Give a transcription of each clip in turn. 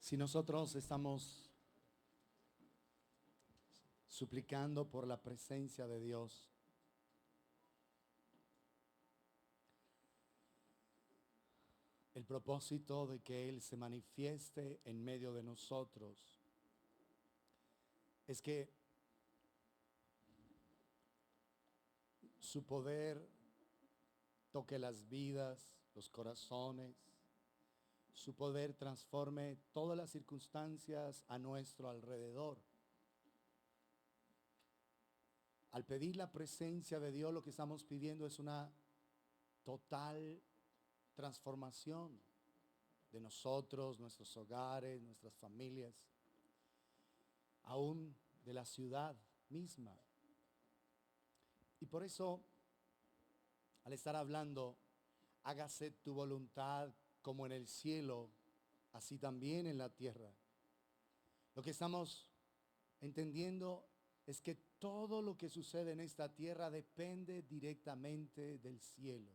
Si nosotros estamos suplicando por la presencia de Dios, el propósito de que Él se manifieste en medio de nosotros es que su poder toque las vidas, los corazones, su poder transforme todas las circunstancias a nuestro alrededor. Al pedir la presencia de Dios, lo que estamos pidiendo es una total transformación de nosotros, nuestros hogares, nuestras familias, aún de la ciudad misma. Y por eso, al estar hablando, hágase tu voluntad como en el cielo, así también en la tierra. Lo que estamos entendiendo es que todo lo que sucede en esta tierra depende directamente del cielo.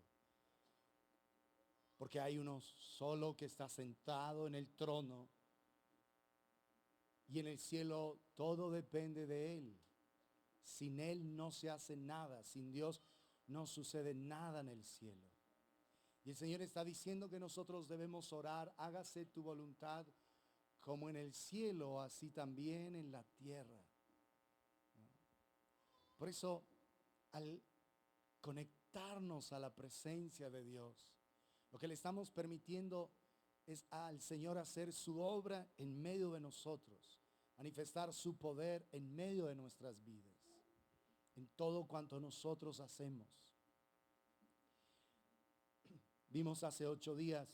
Porque hay uno solo que está sentado en el trono y en el cielo todo depende de Él. Sin Él no se hace nada, sin Dios no sucede nada en el cielo. Y el Señor está diciendo que nosotros debemos orar, hágase tu voluntad como en el cielo, así también en la tierra. Por eso, al conectarnos a la presencia de Dios, lo que le estamos permitiendo es al Señor hacer su obra en medio de nosotros, manifestar su poder en medio de nuestras vidas, en todo cuanto nosotros hacemos. Vimos hace 8 días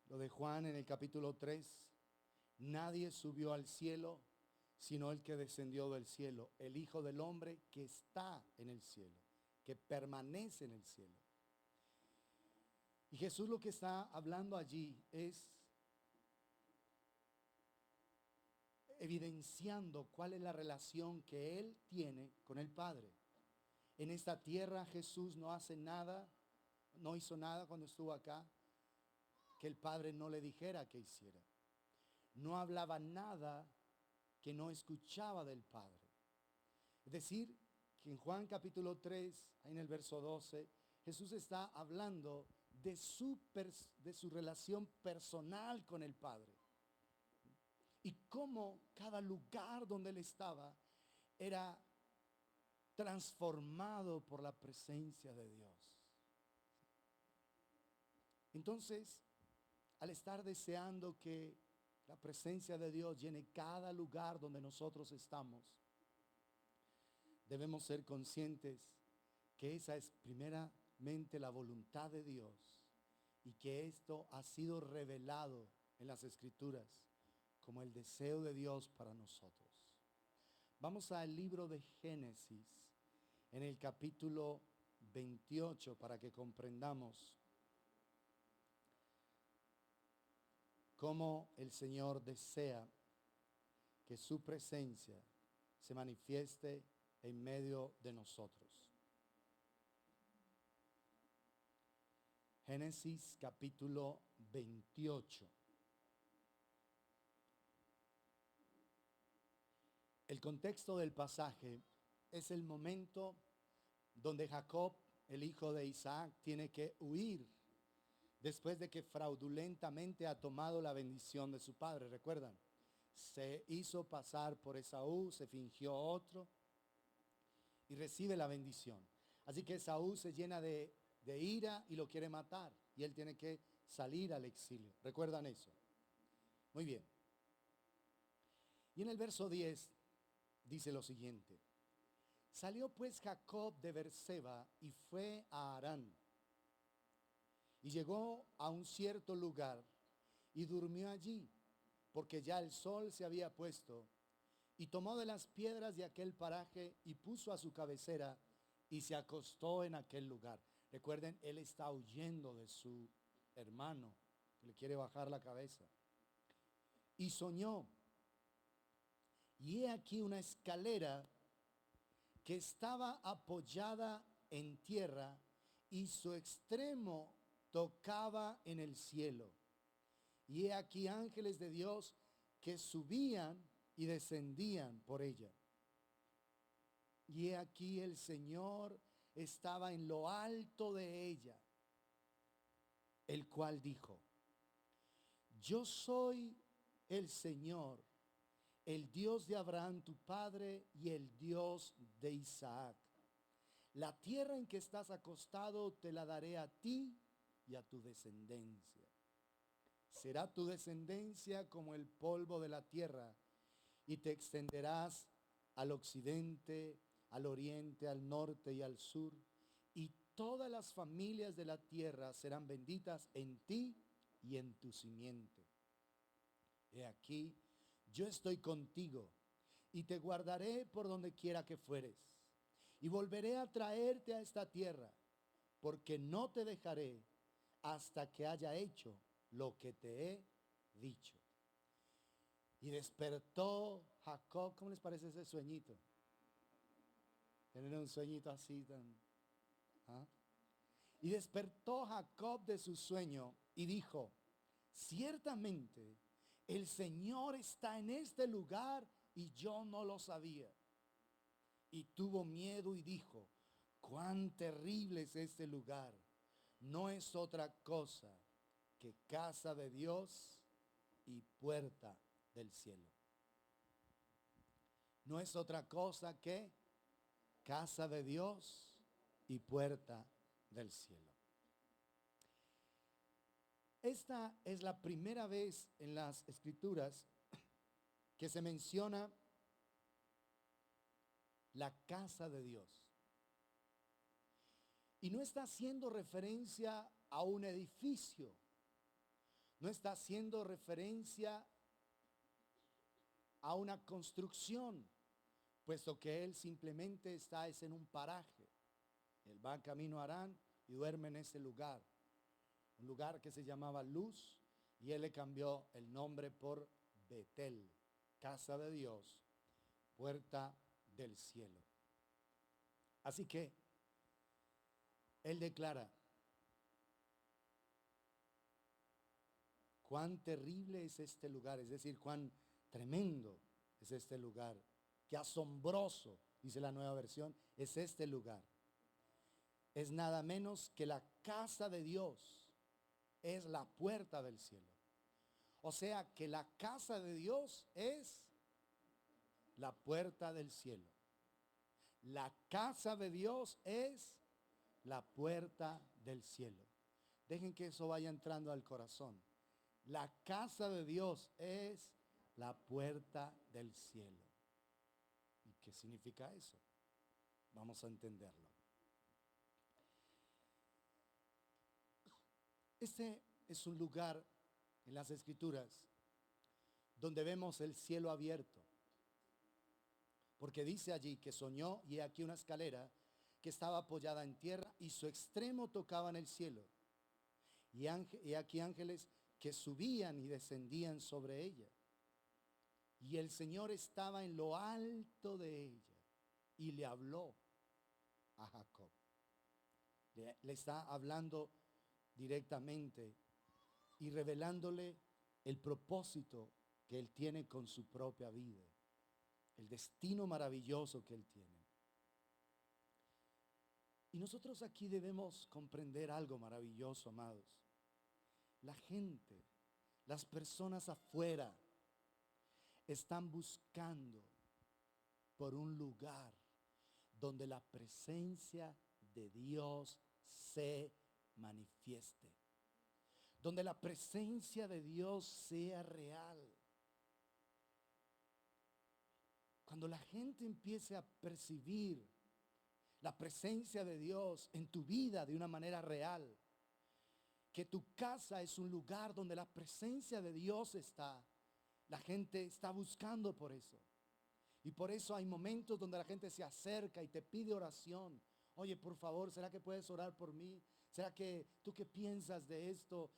lo de Juan en el capítulo 3. Nadie subió al cielo sino el que descendió del cielo, el Hijo del Hombre que está en el cielo, que permanece en el cielo. Y Jesús lo que está hablando allí es evidenciando cuál es la relación que Él tiene con el Padre. En esta tierra Jesús no hace nada, no hizo nada cuando estuvo acá que el Padre no le dijera que hiciera. No hablaba nada que no escuchaba del Padre. Es decir, que en Juan capítulo 3, ahí en el verso 12, Jesús está hablando de su relación personal con el Padre. Y cómo cada lugar donde Él estaba era transformado por la presencia de Dios. Entonces, al estar deseando que la presencia de Dios llene cada lugar donde nosotros estamos, debemos ser conscientes que esa es primeramente la voluntad de Dios y que esto ha sido revelado en las Escrituras como el deseo de Dios para nosotros. Vamos al libro de Génesis, en el capítulo 28, para que comprendamos cómo el Señor desea que su presencia se manifieste en medio de nosotros. Génesis capítulo 28. El contexto del pasaje es el momento donde Jacob, el hijo de Isaac, tiene que huir después de que fraudulentamente ha tomado la bendición de su padre. ¿Recuerdan? Se hizo pasar por Esaú, se fingió otro y recibe la bendición. Así que Esaú se llena de ira y lo quiere matar. Y él tiene que salir al exilio. ¿Recuerdan eso? Muy bien. Y en el verso 10 dice lo siguiente. Salió pues Jacob de Berseba y fue a Harán. Y llegó a un cierto lugar y durmió allí, porque ya el sol se había puesto. Y tomó de las piedras de aquel paraje y puso a su cabecera y se acostó en aquel lugar. Recuerden, él está huyendo de su hermano, que le quiere bajar la cabeza. Y soñó. Y he aquí una escalera que estaba apoyada en tierra y su extremo tocaba en el cielo. y he aquí ángeles de Dios que subían y descendían por ella. Y he aquí el Señor estaba en lo alto de ella, el cual dijo: yo soy el Señor, el Dios de Abraham tu padre y el Dios de Isaac. La tierra en que estás acostado te la daré a ti y a tu descendencia. Será tu descendencia como el polvo de la tierra, y te extenderás al occidente, al oriente, al norte y al sur, y todas las familias de la tierra serán benditas en ti y en tu simiente. He aquí, yo estoy contigo y te guardaré por donde quiera que fueres, y volveré a traerte a esta tierra, porque no te dejaré hasta que haya hecho lo que te he dicho. Y despertó Jacob. ¿Cómo les parece ese sueñito? Tener un sueñito así tan... ¿ah? Y despertó Jacob de su sueño y dijo: ciertamente el Señor está en este lugar y yo no lo sabía. Y tuvo miedo y dijo: cuán terrible es este lugar. No es otra cosa que casa de Dios y puerta del cielo. No es otra cosa que casa de Dios y puerta del cielo. Esta es la primera vez en las Escrituras que se menciona la casa de Dios. Y no está haciendo referencia a un edificio, no está haciendo referencia a una construcción, puesto que él simplemente está en un paraje. Él va camino a Harán y duerme en ese lugar, un lugar que se llamaba Luz, y él le cambió el nombre por Betel, casa de Dios, puerta del cielo. Así que él declara: cuán terrible es este lugar, es decir, cuán tremendo es este lugar, qué asombroso, dice la Nueva Versión, es este lugar. Es nada menos que la casa de Dios, es la puerta del cielo. O sea que la casa de Dios es la puerta del cielo. La casa de Dios es la puerta del cielo. Dejen que eso vaya entrando al corazón. La casa de Dios es la puerta del cielo. ¿Y qué significa eso? Vamos a entenderlo. Este es un lugar en las Escrituras donde vemos el cielo abierto, porque dice allí que soñó y he aquí una escalera que estaba apoyada en tierra y su extremo tocaba en el cielo, y aquí ángeles que subían y descendían sobre ella, y el Señor estaba en lo alto de ella y le habló a Jacob. Le está hablando directamente y revelándole el propósito que él tiene con su propia vida, el destino maravilloso que él tiene. Y nosotros aquí debemos comprender algo maravilloso, amados. La gente, las personas afuera, están buscando por un lugar donde la presencia de Dios se manifieste, donde la presencia de Dios sea real. Cuando la gente empiece a percibir la presencia de Dios en tu vida de una manera real, que tu casa es un lugar donde la presencia de Dios está, la gente está buscando por eso. Y por eso hay momentos donde la gente se acerca y te pide oración. Oye, por favor, ¿será que puedes orar por mí? ¿Será que tú qué piensas de esto?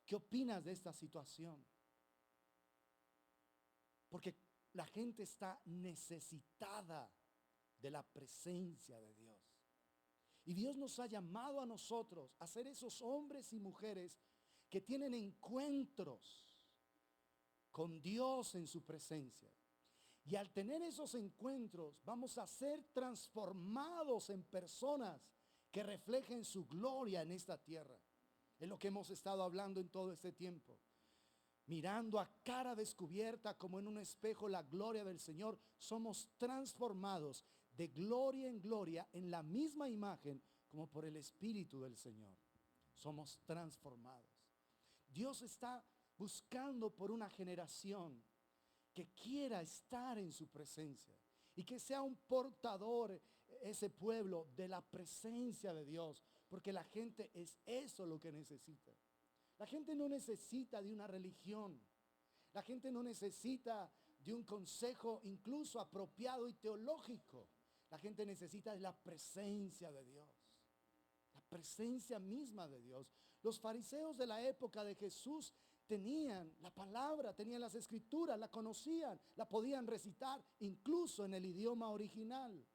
¿Qué opinas de esta situación? Porque la gente está necesitada de la presencia de Dios. Y Dios nos ha llamado a nosotros a ser esos hombres y mujeres que tienen encuentros con Dios en su presencia. Y al tener esos encuentros, vamos a ser transformados en personas que reflejen su gloria en esta tierra. Es lo que hemos estado hablando en todo este tiempo. Mirando a cara descubierta como en un espejo la gloria del Señor, somos transformados de gloria en gloria en la misma imagen como por el Espíritu del Señor. Somos transformados. Dios está buscando por una generación que quiera estar en su presencia y que sea un portador ese pueblo de la presencia de Dios, porque la gente es eso lo que necesita. La gente no necesita de una religión, la gente no necesita de un consejo incluso apropiado y teológico. La gente necesita de la presencia de Dios, la presencia misma de Dios. Los fariseos de la época de Jesús tenían la palabra, tenían las escrituras, la conocían, la podían recitar incluso en el idioma original.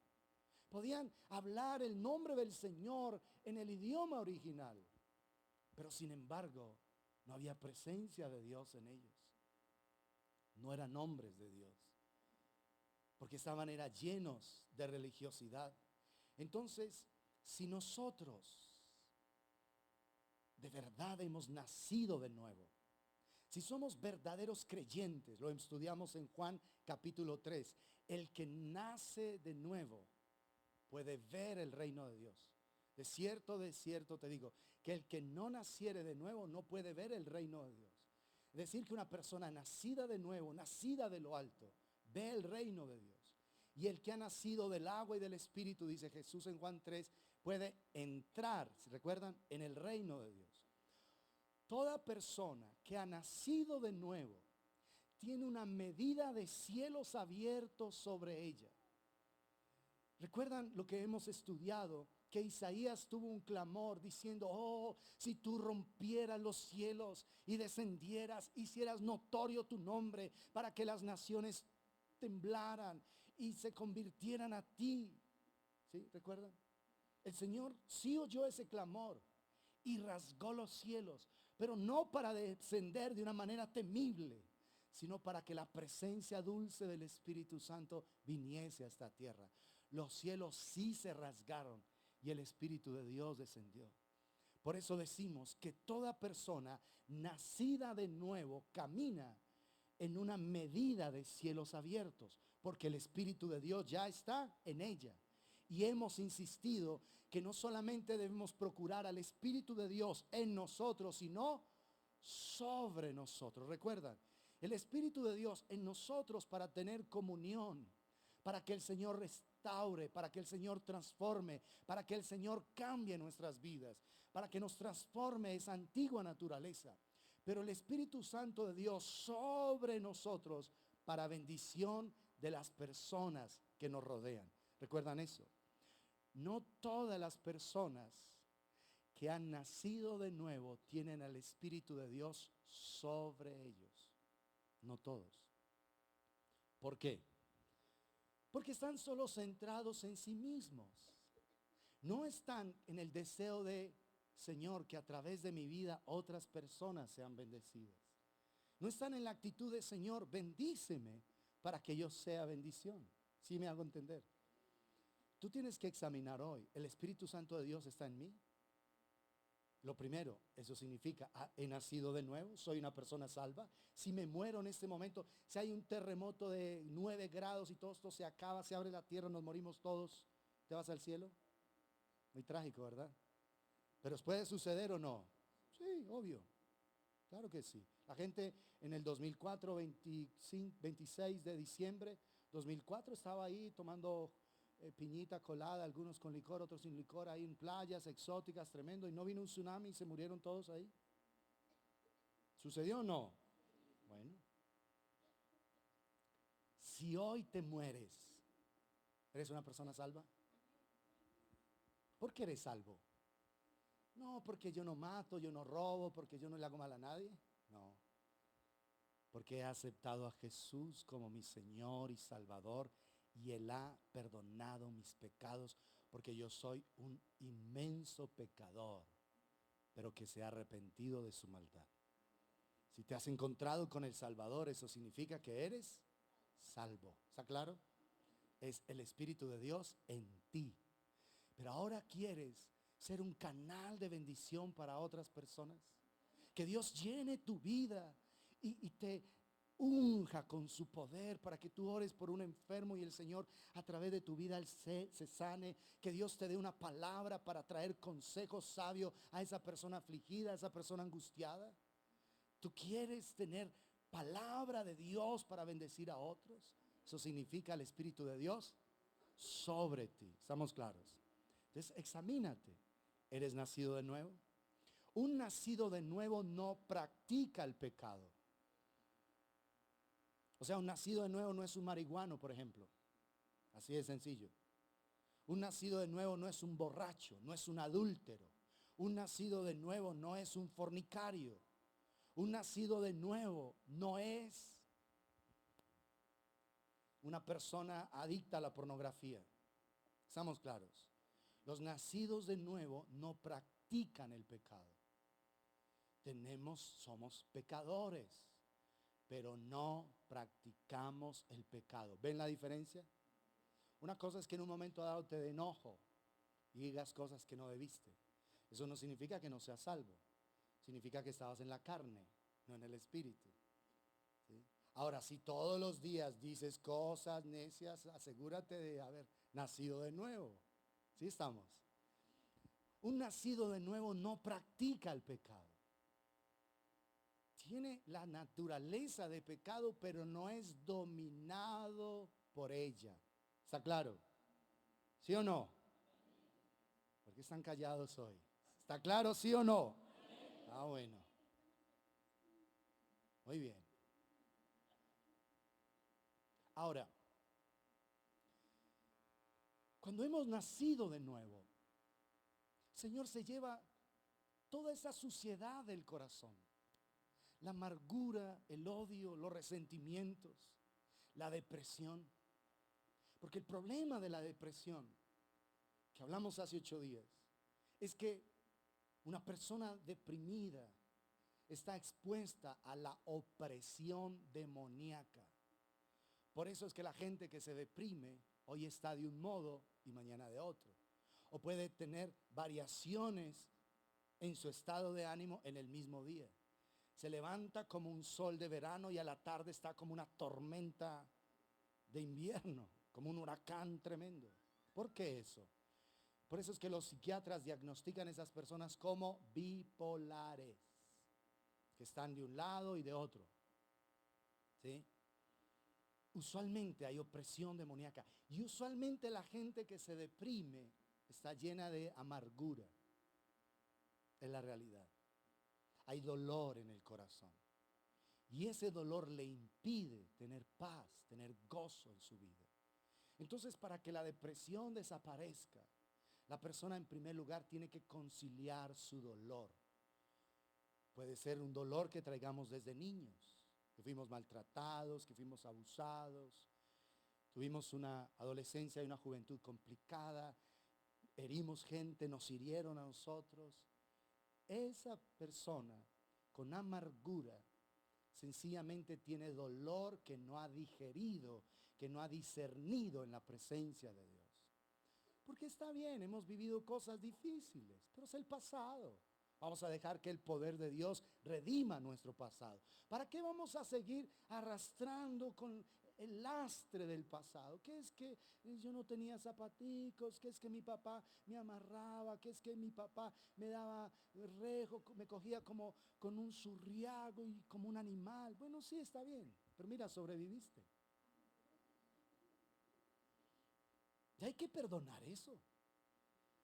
Podían hablar el nombre del Señor en el idioma original. Pero sin embargo, no había presencia de Dios en ellos. No eran hombres de Dios, porque estaban llenos de religiosidad. Entonces, si nosotros de verdad hemos nacido de nuevo, si somos verdaderos creyentes, lo estudiamos en Juan capítulo 3, el que nace de nuevo puede ver el reino de Dios. De cierto te digo, que el que no naciere de nuevo no puede ver el reino de Dios. Es decir, que una persona nacida de nuevo, nacida de lo alto, ve el reino de Dios. Y el que ha nacido del agua y del Espíritu, dice Jesús en Juan 3, puede entrar, ¿se recuerdan?, en el reino de Dios. Toda persona que ha nacido de nuevo tiene una medida de cielos abiertos sobre ella. ¿Recuerdan lo que hemos estudiado? Que Isaías tuvo un clamor diciendo: oh, si tú rompieras los cielos y descendieras, hicieras notorio tu nombre para que las naciones temblaran y se convirtieran a ti. ¿Sí? ¿Recuerdan? El Señor sí oyó ese clamor y rasgó los cielos, pero no para descender de una manera temible, sino para que la presencia dulce del Espíritu Santo viniese a esta tierra. Los cielos sí se rasgaron y el Espíritu de Dios descendió. Por eso decimos que toda persona nacida de nuevo camina en una medida de cielos abiertos, porque el Espíritu de Dios ya está en ella. Y hemos insistido que no solamente debemos procurar al Espíritu de Dios en nosotros, sino sobre nosotros. ¿Recuerdan? El Espíritu de Dios en nosotros para tener comunión, para que el Señor restaure, para que el Señor transforme, para que el Señor cambie nuestras vidas, para que nos transforme esa antigua naturaleza. Pero el Espíritu Santo de Dios sobre nosotros para bendición de las personas que nos rodean. ¿Recuerdan eso? No todas las personas que han nacido de nuevo tienen al Espíritu de Dios sobre ellos. No todos. ¿Por qué? Porque están solo centrados en sí mismos. No están en el deseo de: Señor, que a través de mi vida otras personas sean bendecidas. No están en la actitud de: Señor, bendíceme para que yo sea bendición. ¿Sí me hago entender? Tú tienes que examinar hoy: ¿el Espíritu Santo de Dios está en mí? Lo primero, eso significa: he nacido de nuevo, soy una persona salva. Si me muero en este momento, si hay un terremoto de 9 grados y todo esto se acaba, se abre la tierra, nos morimos todos, ¿te vas al cielo? Muy trágico, ¿verdad? Pero ¿puede suceder o no? Sí, obvio. Claro que sí. La gente en el 2004, 26 de diciembre 2004, estaba ahí tomando piñita colada, algunos con licor, otros sin licor, ahí en playas exóticas, tremendo, y no vino un tsunami y se murieron todos ahí. ¿Sucedió o no? Bueno, si hoy te mueres, ¿eres una persona salva? ¿Por qué eres salvo? No, porque yo no mato, yo no robo, porque yo no le hago mal a nadie. No, porque he aceptado a Jesús como mi Señor y Salvador, y Él ha perdonado mis pecados, porque yo soy un inmenso pecador. pero que se ha arrepentido de su maldad. Si te has encontrado con el Salvador, eso significa que eres salvo. ¿Está claro? Es el Espíritu de Dios en ti. Pero ahora quieres ser un canal de bendición para otras personas. Que Dios llene tu vida y te unja con su poder para que tú ores por un enfermo y el Señor a través de tu vida se sane. Que Dios te dé una palabra para traer consejos sabios a esa persona afligida, a esa persona angustiada. Tú quieres tener palabra de Dios para bendecir a otros. Eso significa el Espíritu de Dios sobre ti. ¿Estamos claros? Entonces examínate. ¿Eres nacido de nuevo? Un nacido de nuevo no practica el pecado. O sea, un nacido de nuevo no es un marihuano, por ejemplo. Así de sencillo. Un nacido de nuevo no es un borracho, no es un adúltero. Un nacido de nuevo no es un fornicario. Un nacido de nuevo no es una persona adicta a la pornografía. ¿Estamos claros? Los nacidos de nuevo no practican el pecado. Somos pecadores, pero no practicamos el pecado. ¿Ven la diferencia? Una cosa es que en un momento dado te dé enojo y digas cosas que no debiste. Eso no significa que no seas salvo. Significa que estabas en la carne, no en el espíritu. ¿Sí? Ahora, si todos los días dices cosas necias, asegúrate de haber nacido de nuevo. ¿Sí estamos? Un nacido de nuevo no practica el pecado. Tiene la naturaleza de pecado, pero no es dominado por ella. ¿Está claro? ¿Sí o no? ¿Por qué están callados hoy? ¿Está claro, sí o no? Ah, bueno. Muy bien. Ahora, cuando hemos nacido de nuevo, el Señor se lleva toda esa suciedad del corazón. La amargura, el odio, los resentimientos, la depresión. Porque el problema de la depresión, que hablamos hace 8 días, es que una persona deprimida está expuesta a la opresión demoníaca. Por eso es que la gente que se deprime hoy está de un modo y mañana de otro. O puede tener variaciones en su estado de ánimo en el mismo día. Se levanta como un sol de verano y a la tarde está como una tormenta de invierno, como un huracán tremendo. ¿Por qué eso? Por eso es que los psiquiatras diagnostican a esas personas como bipolares, que están de un lado y de otro. ¿Sí? Usualmente hay opresión demoníaca y usualmente la gente que se deprime está llena de amargura. Es la realidad. Hay dolor en el corazón. Y ese dolor le impide tener paz, tener gozo en su vida. Entonces, para que la depresión desaparezca, la persona en primer lugar tiene que conciliar su dolor. Puede ser un dolor que traigamos desde niños, que fuimos maltratados, que fuimos abusados, tuvimos una adolescencia y una juventud complicada, herimos gente, nos hirieron a nosotros. Esa persona con amargura sencillamente tiene dolor que no ha digerido, que no ha discernido en la presencia de Dios. Porque está bien, hemos vivido cosas difíciles, pero es el pasado. Vamos a dejar que el poder de Dios redima nuestro pasado. ¿Para qué vamos a seguir arrastrando con el lastre del pasado? ¿Qué es que yo no tenía zapaticos? ¿Qué es que mi papá me amarraba? ¿Qué es que mi papá me daba rejo? Me cogía como con un zurriago y como un animal. Bueno, sí, está bien, pero mira, sobreviviste. Y hay que perdonar eso.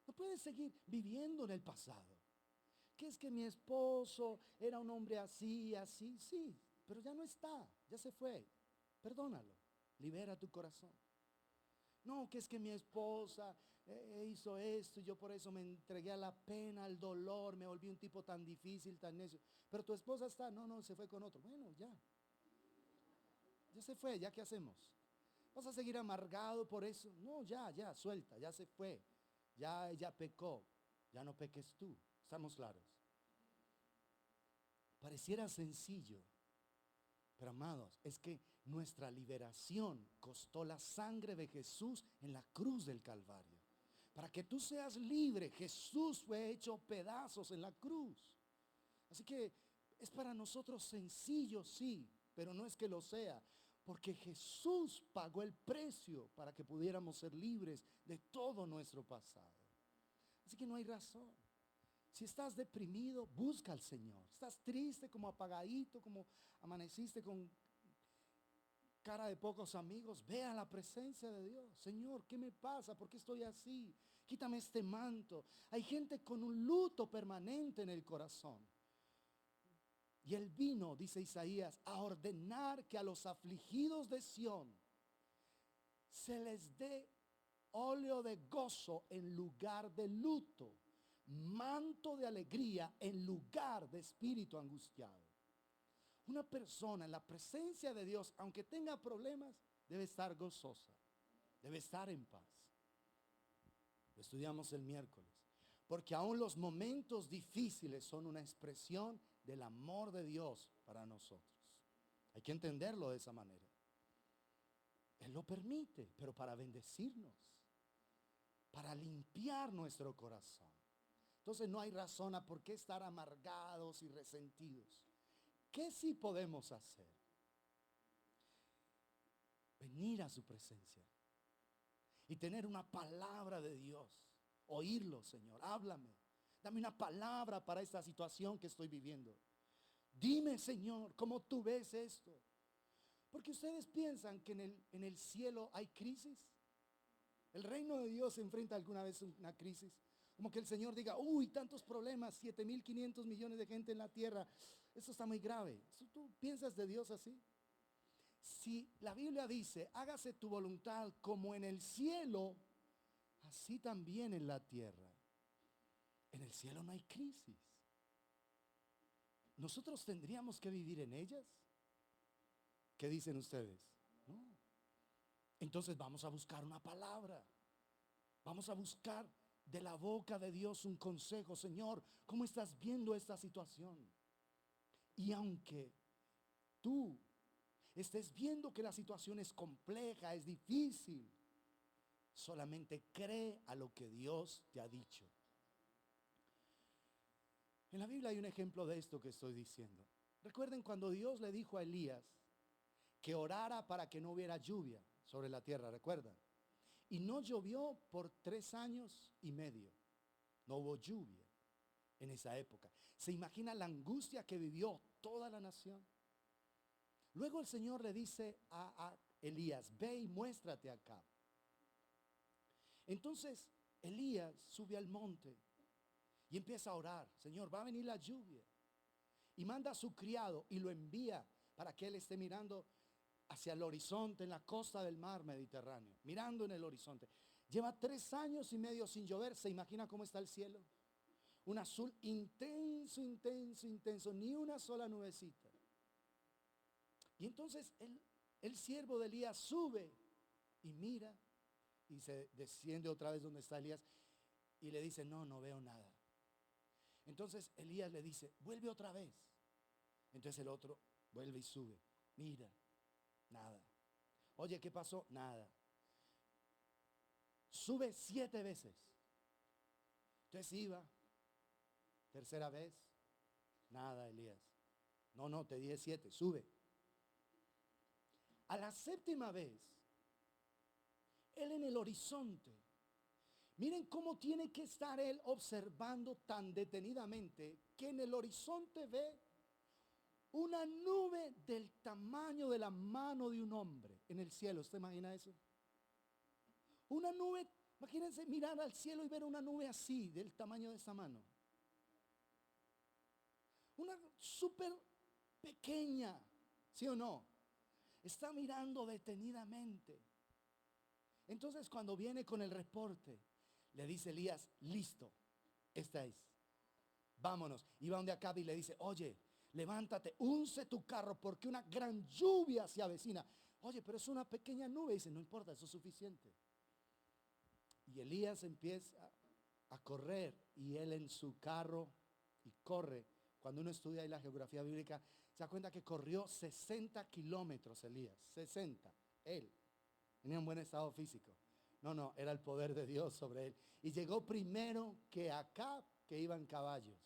No puedes seguir viviendo en el pasado. ¿Qué es que mi esposo era un hombre así, así? Sí, pero ya no está, ya se fue. Perdónalo, libera tu corazón. No, que es que mi esposa hizo esto y yo por eso me entregué a la pena, al dolor, me volví un tipo tan difícil, tan necio. Pero tu esposa está, no, se fue con otro. Bueno, ya. Ya se fue, ¿ya qué hacemos? ¿Vas a seguir amargado por eso? No, ya, suelta, ya se fue. Ya ella pecó, ya no peques tú. ¿Estamos claros? Pareciera sencillo, pero amados, es que nuestra liberación costó la sangre de Jesús en la cruz del Calvario. Para que tú seas libre, Jesús fue hecho pedazos en la cruz. Así que es para nosotros sencillo, sí, pero no es que lo sea, porque Jesús pagó el precio para que pudiéramos ser libres de todo nuestro pasado. Así que no hay razón. Si estás deprimido, busca al Señor. Estás triste, como apagadito, como amaneciste con cara de pocos amigos, ve a la presencia de Dios. Señor, ¿qué me pasa? ¿Por qué estoy así? Quítame este manto. Hay gente con un luto permanente en el corazón. Y Él vino, dice Isaías, a ordenar que a los afligidos de Sión se les dé óleo de gozo en lugar de luto, manto de alegría en lugar de espíritu angustiado. Una persona en la presencia de Dios, aunque tenga problemas, debe estar gozosa, debe estar en paz. Lo estudiamos el miércoles. Porque aún los momentos difíciles son una expresión del amor de Dios para nosotros. Hay que entenderlo de esa manera. Él lo permite, pero para bendecirnos, para limpiar nuestro corazón. Entonces no hay razón a por qué estar amargados y resentidos. ¿Qué sí podemos hacer? Venir a su presencia y tener una palabra de Dios. Oírlo, Señor, háblame. Dame una palabra para esta situación que estoy viviendo. Dime, Señor, cómo tú ves esto. Porque ustedes piensan que en el cielo hay crisis. ¿El reino de Dios se enfrenta alguna vez a una crisis? Como que el Señor diga, uy, tantos problemas, 7.500 millones de gente en la tierra. Eso está muy grave. ¿Tú piensas de Dios así? Si la Biblia dice, hágase tu voluntad como en el cielo, así también en la tierra. En el cielo no hay crisis. ¿Nosotros tendríamos que vivir en ellas? ¿Qué dicen ustedes? No. Entonces vamos a buscar una palabra. Vamos a buscar de la boca de Dios un consejo. Señor, ¿cómo estás viendo esta situación? Y aunque tú estés viendo que la situación es compleja, es difícil, solamente cree a lo que Dios te ha dicho. En la Biblia hay un ejemplo de esto que estoy diciendo. Recuerden cuando Dios le dijo a Elías que orara para que no hubiera lluvia sobre la tierra, ¿recuerdan? Y no llovió por 3 años y medio. No hubo lluvia en esa época. ¿Se imagina la angustia que vivió toda la nación? Luego el Señor le dice a Elías, ve y muéstrate acá. Entonces Elías sube al monte y empieza a orar. Señor, va a venir la lluvia. Y manda a su criado y lo envía para que él esté mirando hacia el horizonte en la costa del mar Mediterráneo, mirando en el horizonte. Lleva 3 años y medio sin llover. ¿Se imagina cómo está el cielo? Un azul intenso, intenso, intenso, ni una sola nubecita. Y entonces el siervo de Elías sube y mira y se desciende otra vez donde está Elías y le dice, no veo nada. Entonces Elías le dice, vuelve otra vez. Entonces el otro vuelve y sube, mira, nada. Oye, ¿qué pasó? Nada. Sube 7 veces. Entonces iba, tercera vez, nada, Elías. No, te dije 7, sube. A la 7ª vez, él en el horizonte, miren cómo tiene que estar él observando tan detenidamente que en el horizonte ve una nube del tamaño de la mano de un hombre en el cielo. ¿Usted imagina eso? Una nube, imagínense mirar al cielo y ver una nube así, del tamaño de esta mano. Una súper pequeña, ¿sí o no? Está mirando detenidamente. Entonces cuando viene con el reporte, le dice Elías, listo, esta es, vámonos. Y va donde Acabe y le dice, oye, levántate, unce tu carro porque una gran lluvia se avecina. Oye, pero es una pequeña nube. Y dice, no importa, eso es suficiente. Y Elías empieza a correr y él en su carro y corre Cuando uno estudia ahí la geografía bíblica, se da cuenta que corrió 60 kilómetros Elías. 60. Él tenía un buen estado físico. No, era el poder de Dios sobre él. Y llegó primero que Acab, que iba en caballos.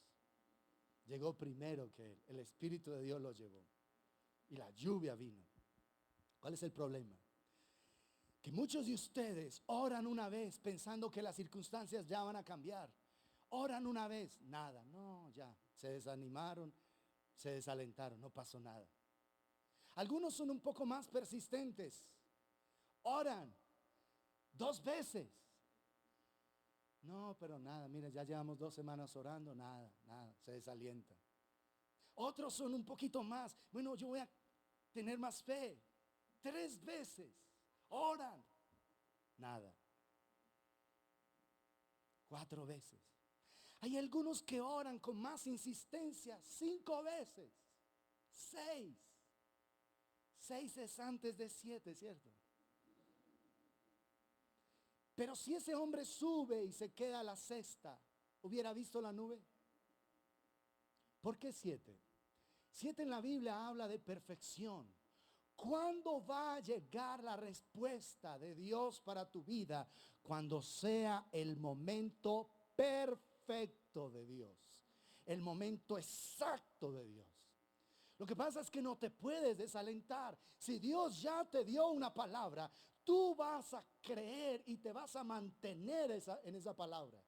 Llegó primero que él. El Espíritu de Dios lo llevó. Y la lluvia vino. ¿Cuál es el problema? Que muchos de ustedes oran una vez pensando que las circunstancias ya van a cambiar. Oran una vez, nada, no, ya. Se desanimaron, se desalentaron, no pasó nada. Algunos son un poco más persistentes. Oran 2 veces. No, pero nada, mira, ya llevamos 2 semanas orando, nada, se desalienta. Otros son un poquito más. Bueno, yo voy a tener más fe. 3 veces. Oran. Nada. 4 veces. Hay algunos que oran con más insistencia. 5 veces. 6. 6 es antes de 7, ¿cierto? Pero si ese hombre sube y se queda a la 6ª, ¿hubiera visto la nube? ¿Por qué 7? 7 en la Biblia habla de perfección. ¿Cuándo va a llegar la respuesta de Dios para tu vida? Cuando sea el momento perfecto de Dios. El momento exacto de Dios. Lo que pasa es que no te puedes desalentar. Si Dios ya te dio una palabra, tú vas a creer y te vas a mantener en esa palabra.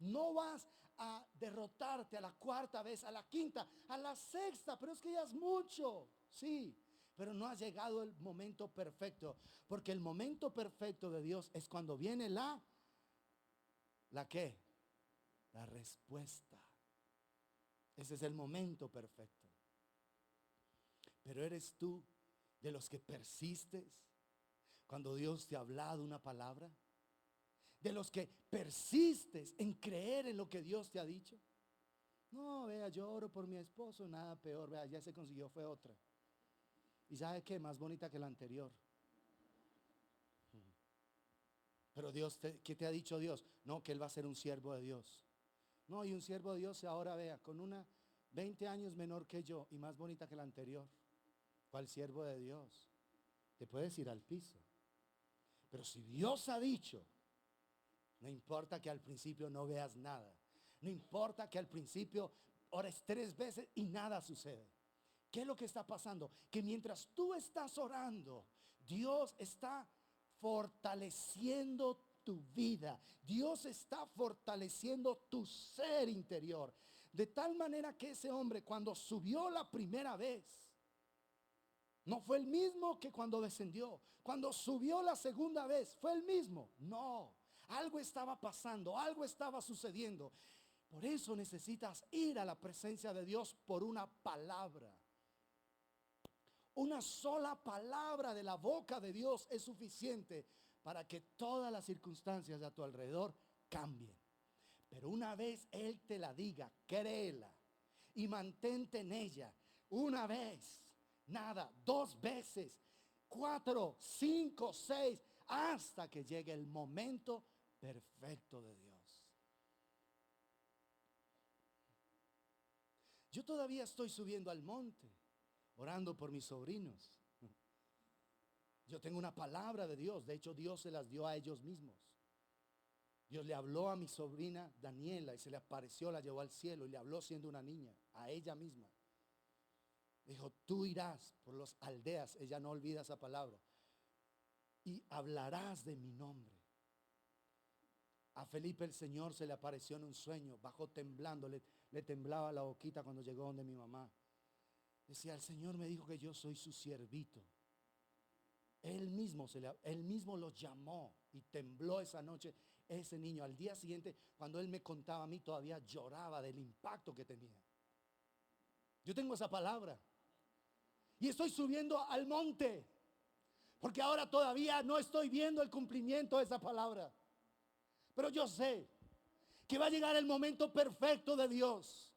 No vas a derrotarte a la 4ª vez, a la 5ª, a la 6ª, pero es que ya es mucho. Sí, pero no ha llegado el momento perfecto, porque el momento perfecto de Dios es cuando viene ¿la qué? La respuesta. Ese es el momento perfecto. Pero eres tú de los que persistes cuando Dios te ha hablado una palabra, de los que persistes en creer en lo que Dios te ha dicho. No, vea, yo oro por mi esposo, nada peor, vea, ya se consiguió, fue otra. ¿Y sabe qué? Más bonita que la anterior. Pero Dios, ¿qué te ha dicho Dios? No, que él va a ser un siervo de Dios. No, y un siervo de Dios ahora vea, con una 20 años menor que yo y más bonita que la anterior. ¿Cuál siervo de Dios? Te puedes ir al piso. Pero si Dios ha dicho, no importa que al principio no veas nada. No importa que al principio ores 3 veces y nada sucede. ¿Qué es lo que está pasando? Que mientras tú estás orando, Dios está fortaleciendo tu vida. Dios está fortaleciendo tu ser interior. De tal manera que ese hombre, cuando subió la primera vez, no fue el mismo que cuando descendió. Cuando subió la segunda vez, ¿fue el mismo? No, algo estaba pasando, algo estaba sucediendo. Por eso necesitas ir a la presencia de Dios por una palabra. Una sola palabra de la boca de Dios es suficiente para que todas las circunstancias a tu alrededor cambien. Pero una vez Él te la diga, créela y mantente en ella. Una vez. Nada, 2 veces, 4, 5, 6, hasta que llegue el momento perfecto de Dios. Yo todavía estoy subiendo al monte, orando por mis sobrinos. Yo tengo una palabra de Dios, de hecho Dios se las dio a ellos mismos. Dios le habló a mi sobrina Daniela y se le apareció, la llevó al cielo y le habló siendo una niña, a ella misma. Dijo, tú irás por las aldeas, ella no olvida esa palabra, y hablarás de mi nombre. A Felipe el Señor se le apareció en un sueño, bajó temblando, le temblaba la boquita cuando llegó donde mi mamá. Decía, el Señor me dijo que yo soy su siervito. Él mismo lo llamó y tembló esa noche ese niño. Al día siguiente, cuando él me contaba a mí, todavía lloraba del impacto que tenía. Yo tengo esa palabra. Y estoy subiendo al monte, porque ahora todavía no estoy viendo el cumplimiento de esa palabra. Pero yo sé que va a llegar el momento perfecto de Dios,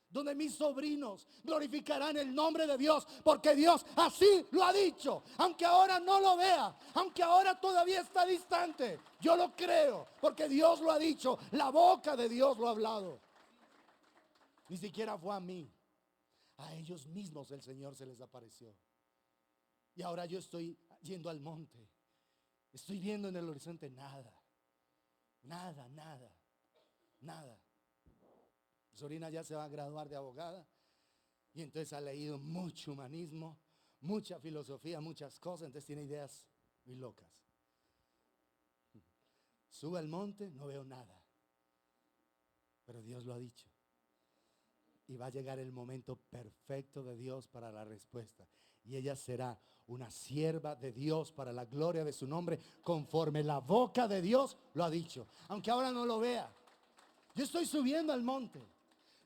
donde mis sobrinos glorificarán el nombre de Dios, porque Dios así lo ha dicho. Aunque ahora no lo vea, aunque ahora todavía está distante, yo lo creo, porque Dios lo ha dicho. La boca de Dios lo ha hablado. Ni siquiera fue a mí. A ellos mismos el Señor se les apareció. Y ahora yo estoy yendo al monte. Estoy viendo en el horizonte nada. Nada, nada, nada. Mi sobrina ya se va a graduar de abogada. Y entonces ha leído mucho humanismo, mucha filosofía, muchas cosas. Entonces tiene ideas muy locas. Sube al monte, no veo nada. Pero Dios lo ha dicho. Y va a llegar el momento perfecto de Dios para la respuesta. Y ella será una sierva de Dios para la gloria de su nombre, conforme la boca de Dios lo ha dicho. Aunque ahora no lo vea. Yo estoy subiendo al monte.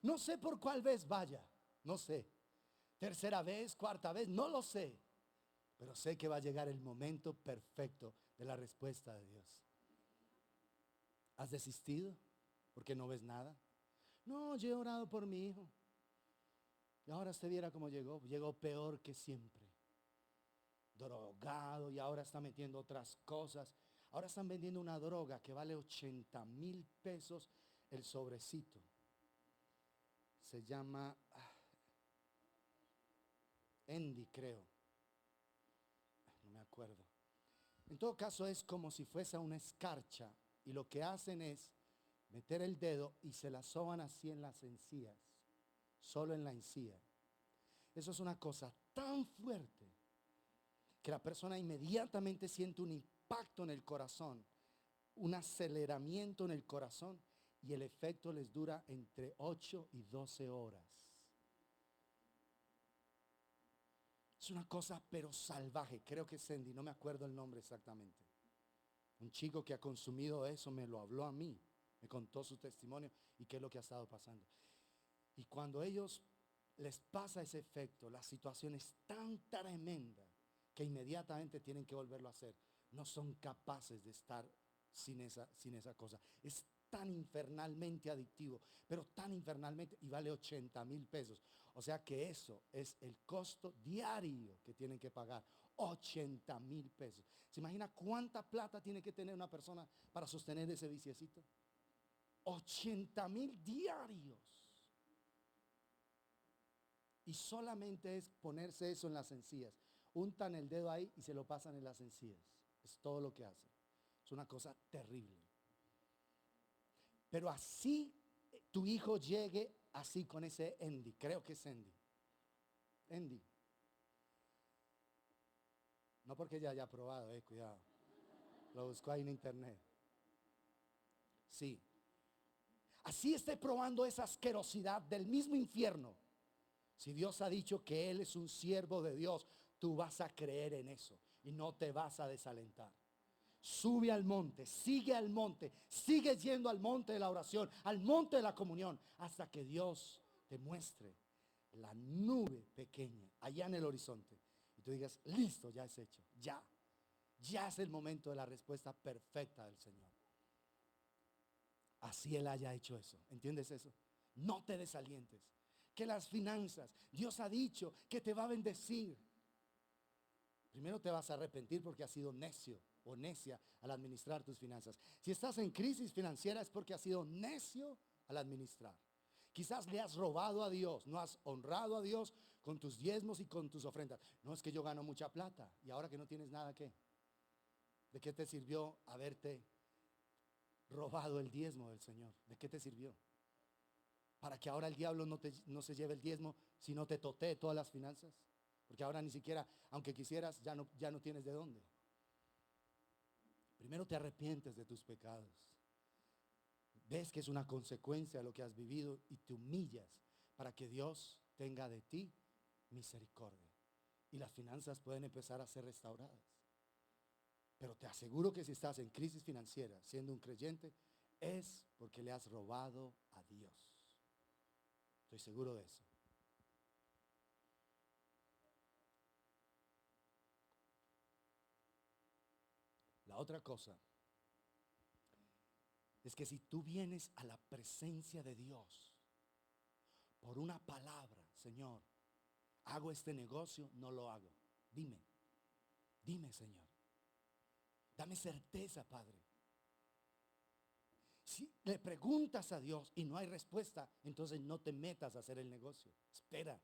No sé por cuál vez vaya. No sé. Tercera vez, cuarta vez, no lo sé. Pero sé que va a llegar el momento perfecto de la respuesta de Dios. ¿Has desistido porque no ves nada? No, yo he orado por mi hijo. Y ahora usted viera cómo llegó. Llegó peor que siempre. Drogado, y ahora está metiendo otras cosas. Ahora están vendiendo una droga que vale 80,000 pesos el sobrecito. Se llama Endy, creo. No me acuerdo. En todo caso es como si fuese una escarcha. Y lo que hacen es meter el dedo y se la soban así en las encías. Solo en la encía. Eso es una cosa tan fuerte que la persona inmediatamente siente un impacto en el corazón, un aceleramiento en el corazón, y el efecto les dura entre 8 y 12 horas. Es una cosa pero salvaje. Creo que es Sandy, no me acuerdo el nombre exactamente. Un chico que ha consumido eso me lo habló a mí, me contó su testimonio y qué es lo que ha estado pasando. Y cuando ellos les pasa ese efecto, la situación es tan tremenda que inmediatamente tienen que volverlo a hacer. No son capaces de estar sin esa cosa. Es tan infernalmente adictivo, pero tan infernalmente, y vale 80,000 pesos. O sea que eso es el costo diario que tienen que pagar. 80,000 pesos. ¿Se imagina cuánta plata tiene que tener una persona para sostener ese viciecito? 80,000 diarios. Y solamente es ponerse eso en las encías. Untan el dedo ahí y se lo pasan en las encías. Es todo lo que hacen. Es una cosa terrible. Pero así tu hijo llegue así con ese Endy. Creo que es Endy. Endy. No porque ya haya probado, cuidado. Lo buscó ahí en internet. Sí. Así esté probando esa asquerosidad del mismo infierno. Si Dios ha dicho que Él es un siervo de Dios, tú vas a creer en eso y no te vas a desalentar. Sube al monte, sigue yendo al monte de la oración, al monte de la comunión, hasta que Dios te muestre la nube pequeña allá en el horizonte. Y tú digas, listo, ya es hecho, ya es el momento de la respuesta perfecta del Señor. Así Él haya hecho eso, ¿entiendes eso? No te desalientes. Que las finanzas, Dios ha dicho que te va a bendecir. Primero te vas a arrepentir porque has sido necio o necia al administrar tus finanzas. Si estás en crisis financiera es porque has sido necio al administrar. Quizás le has robado a Dios, no has honrado a Dios con tus diezmos y con tus ofrendas. No, es que yo gano mucha plata y ahora que no tienes nada, ¿qué? ¿De qué te sirvió haberte robado el diezmo del Señor? ¿De qué te sirvió? Para que ahora el diablo no se lleve el diezmo, sino te totee todas las finanzas. Porque ahora ni siquiera, aunque quisieras, ya no tienes de dónde. Primero te arrepientes de tus pecados. Ves que es una consecuencia de lo que has vivido y te humillas para que Dios tenga de ti misericordia. Y las finanzas pueden empezar a ser restauradas. Pero te aseguro que si estás en crisis financiera siendo un creyente, es porque le has robado a Dios. Estoy seguro de eso. La otra cosa es que si tú vienes a la presencia de Dios por una palabra, Señor, hago este negocio, no lo hago. Dime, Señor. Dame certeza, Padre. Si le preguntas a Dios y no hay respuesta, entonces no te metas a hacer el negocio. Espera.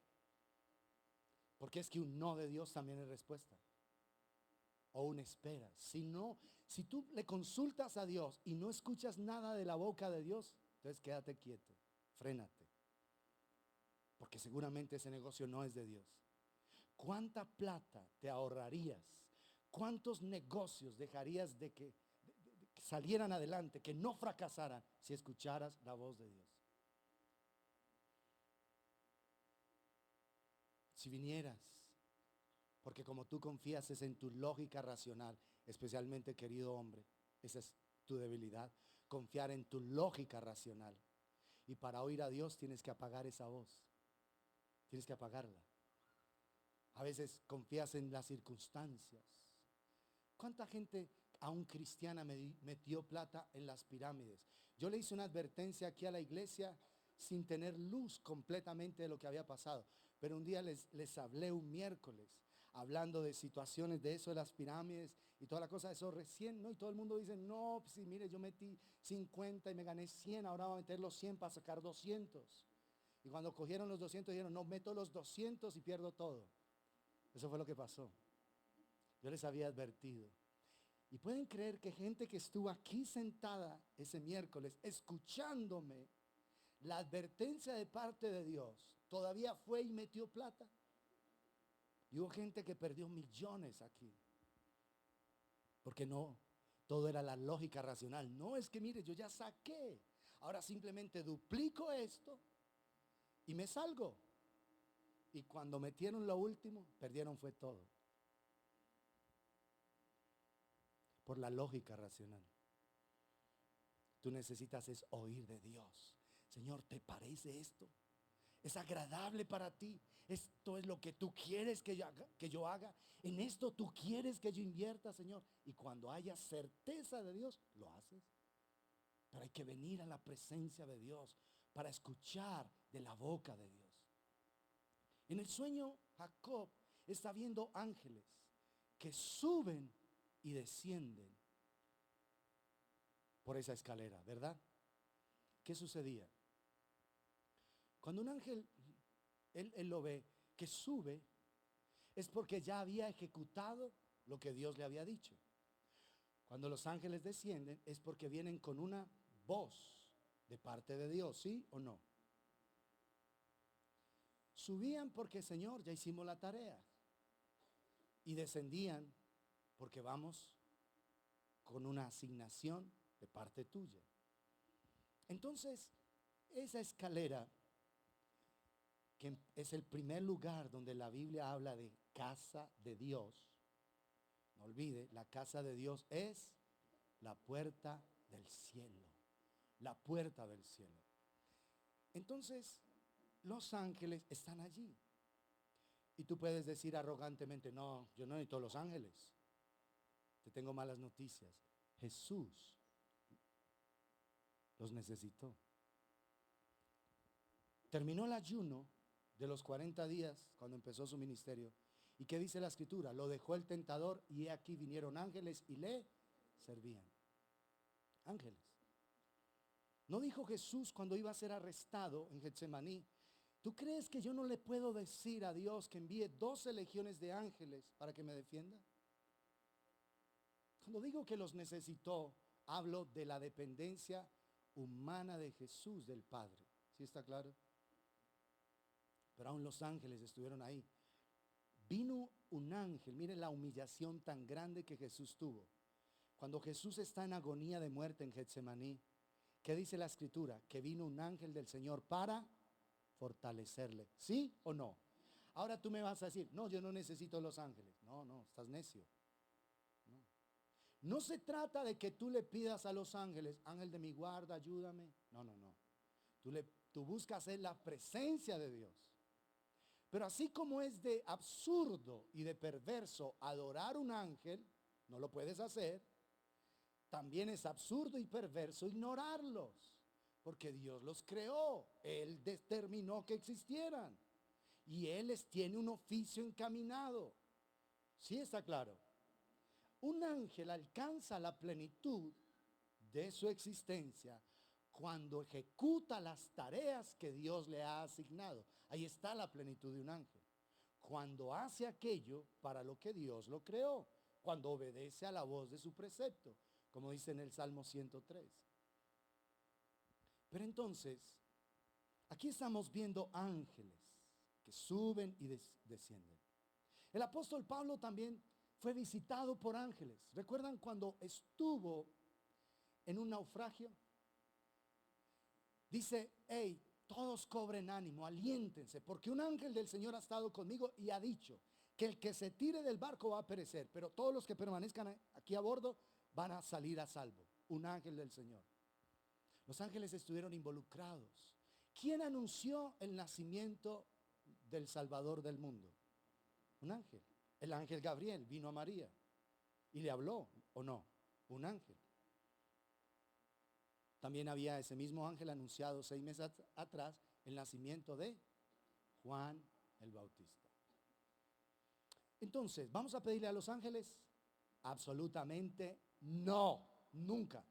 Porque es que un no de Dios también es respuesta. O una espera. Si tú le consultas a Dios y no escuchas nada de la boca de Dios, entonces quédate quieto, frénate. Porque seguramente ese negocio no es de Dios. ¿Cuánta plata te ahorrarías? ¿Cuántos negocios dejarías de que salieran adelante, que no fracasaran si escucharas la voz de Dios? Si vinieras, porque como tú confías es en tu lógica racional, especialmente querido hombre, esa es tu debilidad, confiar en tu lógica racional. Y para oír a Dios tienes que apagar esa voz, tienes que apagarla. A veces confías en las circunstancias. ¿Cuánta gente, aún cristiana, metió plata en las pirámides? Yo le hice una advertencia aquí a la iglesia sin tener luz completamente de lo que había pasado. Pero un día les hablé un miércoles, hablando de situaciones de eso de las pirámides y toda la cosa, eso recién, ¿no? Y todo el mundo dice, no, pues sí, mire, yo metí 50 y me gané 100, ahora voy a meter los 100 para sacar 200. Y cuando cogieron los 200 dijeron, no, meto los 200 y pierdo todo. Eso fue lo que pasó. Yo les había advertido. Y pueden creer que gente que estuvo aquí sentada ese miércoles escuchándome la advertencia de parte de Dios, todavía fue y metió plata. Y hubo gente que perdió millones aquí. Porque no, todo era la lógica racional. No, es que mire, yo ya saqué. Ahora simplemente duplico esto y me salgo. Y cuando metieron lo último, perdieron fue todo. Por la lógica racional. Tú necesitas es oír de Dios. Señor, ¿te parece esto? ¿Es agradable para ti? ¿Esto es lo que tú quieres que yo haga? ¿En esto tú quieres que yo invierta, Señor? Y cuando haya certeza de Dios, lo haces. Pero hay que venir a la presencia de Dios para escuchar de la boca de Dios. En el sueño, Jacob está viendo ángeles que suben y descienden por esa escalera, ¿verdad? ¿Qué sucedía? Cuando un ángel, él lo ve, que sube, es porque ya había ejecutado lo que Dios le había dicho. Cuando los ángeles descienden, es porque vienen con una voz de parte de Dios, ¿sí o no? Subían porque, Señor, ya hicimos la tarea. Y descendían porque vamos con una asignación de parte tuya. Entonces, esa escalera, que es el primer lugar donde la Biblia habla de casa de Dios, no olvide, la casa de Dios es la puerta del cielo, la puerta del cielo. Entonces, los ángeles están allí. Y tú puedes decir arrogantemente, no, yo no necesito los ángeles. Te tengo malas noticias. Jesús los necesitó. Terminó el ayuno de los 40 días cuando empezó su ministerio. ¿Y qué dice la escritura? Lo dejó el tentador y he aquí vinieron ángeles y le servían. Ángeles. ¿No dijo Jesús cuando iba a ser arrestado en Getsemaní? ¿Tú crees que yo no le puedo decir a Dios que envíe 12 legiones de ángeles para que me defienda? Cuando digo que los necesitó, hablo de la dependencia humana de Jesús del Padre. ¿Sí está claro? Pero aún los ángeles estuvieron ahí. Vino un ángel, miren la humillación tan grande que Jesús tuvo. Cuando Jesús está en agonía de muerte en Getsemaní, ¿qué dice la escritura? Que vino un ángel del Señor para fortalecerle. ¿Sí o no? Ahora tú me vas a decir, no, yo no necesito los ángeles. No, no, estás necio. No se trata de que tú le pidas a los ángeles, ángel de mi guarda, ayúdame. No, no, no. Tú buscas en la presencia de Dios. Pero así como es de absurdo y de perverso adorar un ángel, no lo puedes hacer, también es absurdo y perverso ignorarlos, porque Dios los creó, Él determinó que existieran y Él les tiene un oficio encaminado. ¿Sí está claro? Un ángel alcanza la plenitud de su existencia cuando ejecuta las tareas que Dios le ha asignado. Ahí está la plenitud de un ángel. cuando hace aquello para lo que Dios lo creó, cuando obedece a la voz de su precepto, como dice en el Salmo 103. Pero entonces, aquí estamos viendo ángeles que suben y descienden. El apóstol Pablo también fue visitado por ángeles. ¿Recuerdan cuando estuvo en un naufragio? Dice, hey, todos cobren ánimo, aliéntense, porque un ángel del Señor ha estado conmigo y ha dicho que el que se tire del barco va a perecer, pero todos los que permanezcan aquí a bordo van a salir a salvo. Un ángel del Señor. Los ángeles estuvieron involucrados. ¿Quién anunció el nacimiento del Salvador del mundo? Un ángel. El ángel Gabriel vino a María y le habló, ¿o no? Un ángel. También había ese mismo ángel anunciado 6 meses atrás el nacimiento de Juan el Bautista. Entonces, ¿vamos a pedirle a los ángeles? Absolutamente no, nunca.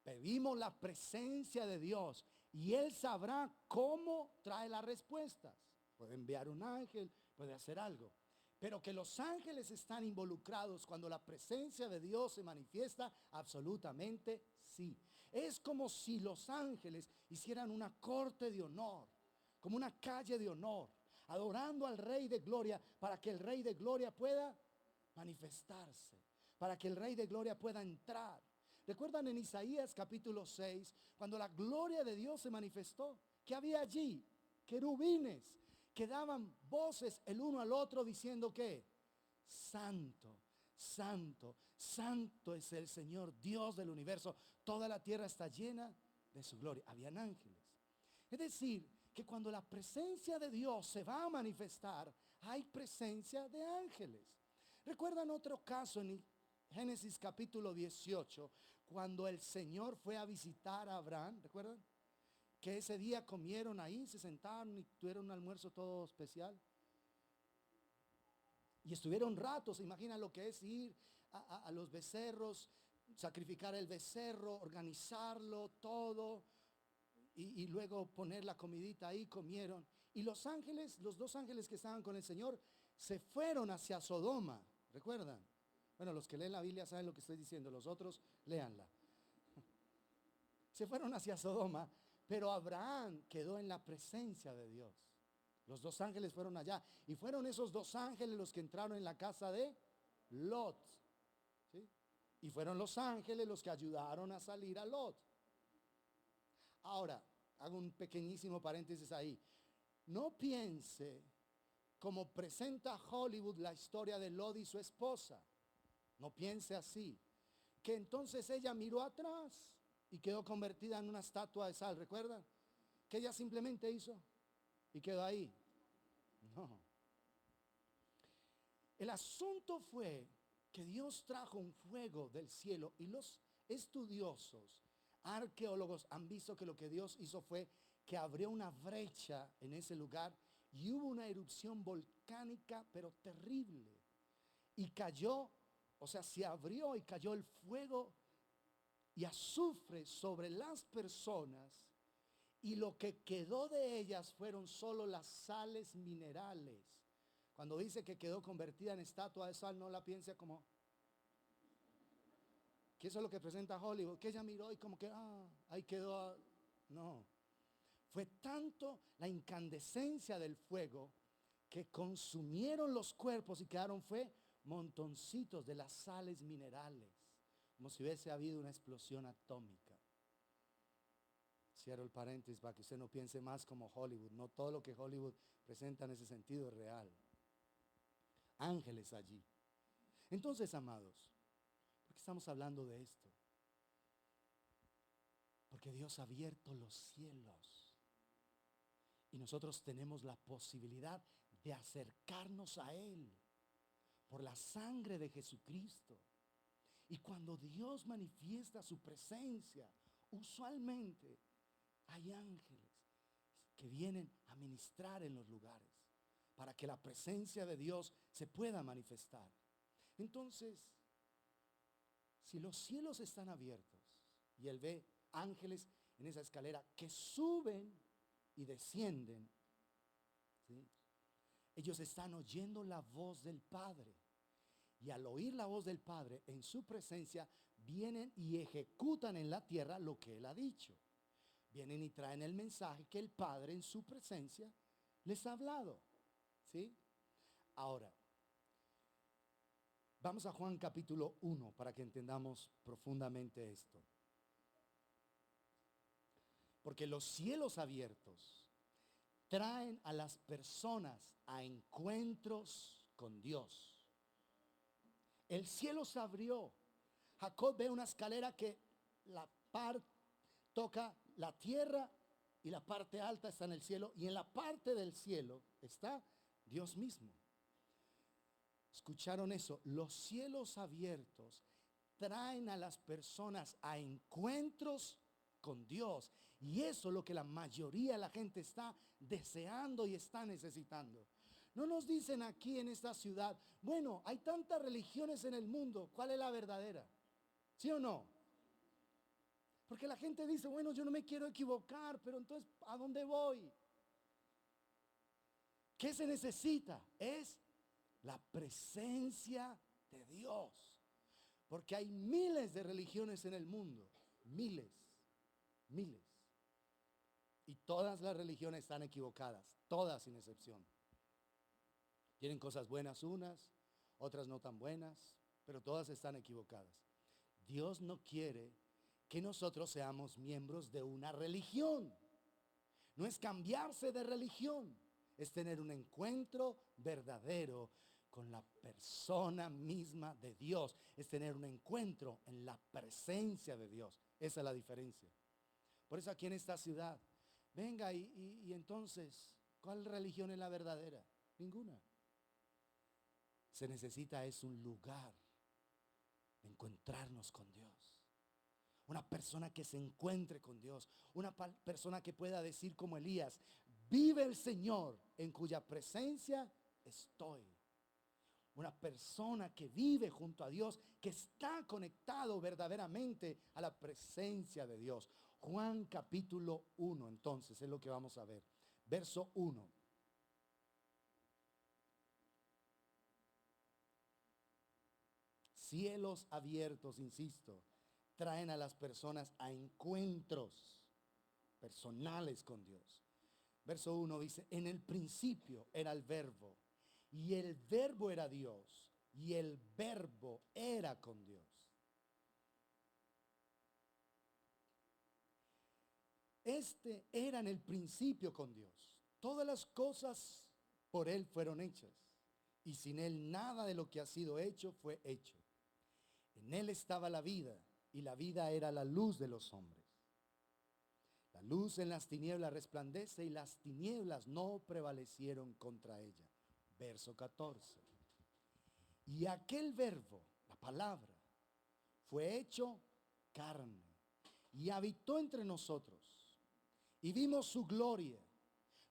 Pedimos la presencia de Dios y Él sabrá cómo trae las respuestas. Puede enviar un ángel, puede hacer algo. Pero que los ángeles están involucrados cuando la presencia de Dios se manifiesta, absolutamente sí. Es como si los ángeles hicieran una corte de honor, como una calle de honor, adorando al Rey de Gloria para que el Rey de Gloria pueda manifestarse, para que el Rey de Gloria pueda entrar. ¿Recuerdan en Isaías capítulo 6, cuando la gloria de Dios se manifestó? ¿Qué había allí? Querubines que daban voces el uno al otro diciendo que santo, santo, santo es el Señor Dios del universo. Toda la tierra está llena de su gloria. Habían ángeles. Es decir, que cuando la presencia de Dios se va a manifestar, hay presencia de ángeles. ¿Recuerdan otro caso en Génesis capítulo 18, cuando el Señor fue a visitar a Abraham? ¿Recuerdan? Que ese día comieron ahí, se sentaron y tuvieron un almuerzo todo especial. Y estuvieron ratos. Imagina lo que es ir a los becerros, sacrificar el becerro, organizarlo todo y luego poner la comidita ahí. Comieron. Y los ángeles, los 2 ángeles que estaban con el Señor, se fueron hacia Sodoma. ¿Recuerdan? Bueno, los que leen la Biblia saben lo que estoy diciendo. Los otros, léanla. Se fueron hacia Sodoma. Pero Abraham quedó en la presencia de Dios. Los 2 ángeles fueron allá. Y fueron esos 2 ángeles los que entraron en la casa de Lot. ¿Sí? Y fueron los ángeles los que ayudaron a salir a Lot. Ahora, hago un pequeñísimo paréntesis ahí. No piense como presenta Hollywood la historia de Lot y su esposa. No piense así. Que entonces ella miró atrás y quedó convertida en una estatua de sal. ¿Recuerdan? Que ella simplemente hizo y quedó ahí. No. El asunto fue que Dios trajo un fuego del cielo y los estudiosos, arqueólogos han visto que lo que Dios hizo fue que abrió una brecha en ese lugar y hubo una erupción volcánica pero terrible. Y cayó, o sea, se abrió y cayó el fuego y azufre sobre las personas, y lo que quedó de ellas fueron solo las sales minerales. Cuando dice que quedó convertida en estatua de sal, no la piense como que eso es lo que presenta Hollywood, que ella miró y como que ahí quedó. No, fue tanto la incandescencia del fuego que consumieron los cuerpos y quedaron fue montoncitos de las sales minerales, como si hubiese habido una explosión atómica. Cierro el paréntesis para que usted no piense más como Hollywood. No todo lo que Hollywood presenta en ese sentido es real. Ángeles allí. Entonces, amados, ¿por qué estamos hablando de esto? Porque Dios ha abierto los cielos y nosotros tenemos la posibilidad de acercarnos a Él por la sangre de Jesucristo. Y cuando Dios manifiesta su presencia, usualmente hay ángeles que vienen a ministrar en los lugares para que la presencia de Dios se pueda manifestar. Entonces, si los cielos están abiertos y Él ve ángeles en esa escalera que suben y descienden, ¿sí? Ellos están oyendo la voz del Padre. Y al oír la voz del Padre en su presencia, vienen y ejecutan en la tierra lo que Él ha dicho. Vienen y traen el mensaje que el Padre en su presencia les ha hablado. ¿Sí? Ahora, vamos a Juan capítulo 1 para que entendamos profundamente esto. Porque los cielos abiertos traen a las personas a encuentros con Dios. El cielo se abrió. Jacob ve una escalera que la parte toca la tierra y la parte alta está en el cielo, y en la parte del cielo está Dios mismo. ¿Escucharon eso? Los cielos abiertos traen a las personas a encuentros con Dios, y eso es lo que la mayoría de la gente está deseando y está necesitando. No nos dicen aquí en esta ciudad, bueno, hay tantas religiones en el mundo, ¿cuál es la verdadera? ¿Sí o no? Porque la gente dice, bueno, yo no me quiero equivocar, pero entonces, ¿a dónde voy? ¿Qué se necesita? Es la presencia de Dios. Porque hay miles de religiones en el mundo, miles. Y todas las religiones están equivocadas, todas sin excepción. Tienen cosas buenas unas, otras no tan buenas, pero todas están equivocadas. Dios no quiere que nosotros seamos miembros de una religión. No es cambiarse de religión, es tener un encuentro verdadero con la persona misma de Dios. Es tener un encuentro en la presencia de Dios. Esa es la diferencia. Por eso aquí en esta ciudad, venga y entonces, ¿cuál religión es la verdadera? Ninguna. Se necesita es un lugar de encontrarnos con Dios. Una persona que se encuentre con Dios. Una persona que pueda decir como Elías, vive el Señor en cuya presencia estoy. Una persona que vive junto a Dios, que está conectado verdaderamente a la presencia de Dios. Juan capítulo 1, entonces, es lo que vamos a ver. Verso 1. Cielos abiertos, insisto, traen a las personas a encuentros personales con Dios. Verso 1 dice, en el principio era el verbo, y el verbo era Dios, y el verbo era con Dios. Este era en el principio con Dios. Todas las cosas por Él fueron hechas, y sin Él nada de lo que ha sido hecho fue hecho. En Él estaba la vida, y la vida era la luz de los hombres. La luz en las tinieblas resplandece, y las tinieblas no prevalecieron contra ella. Verso 14. Y aquel verbo, la palabra, fue hecho carne y habitó entre nosotros. Y vimos su gloria,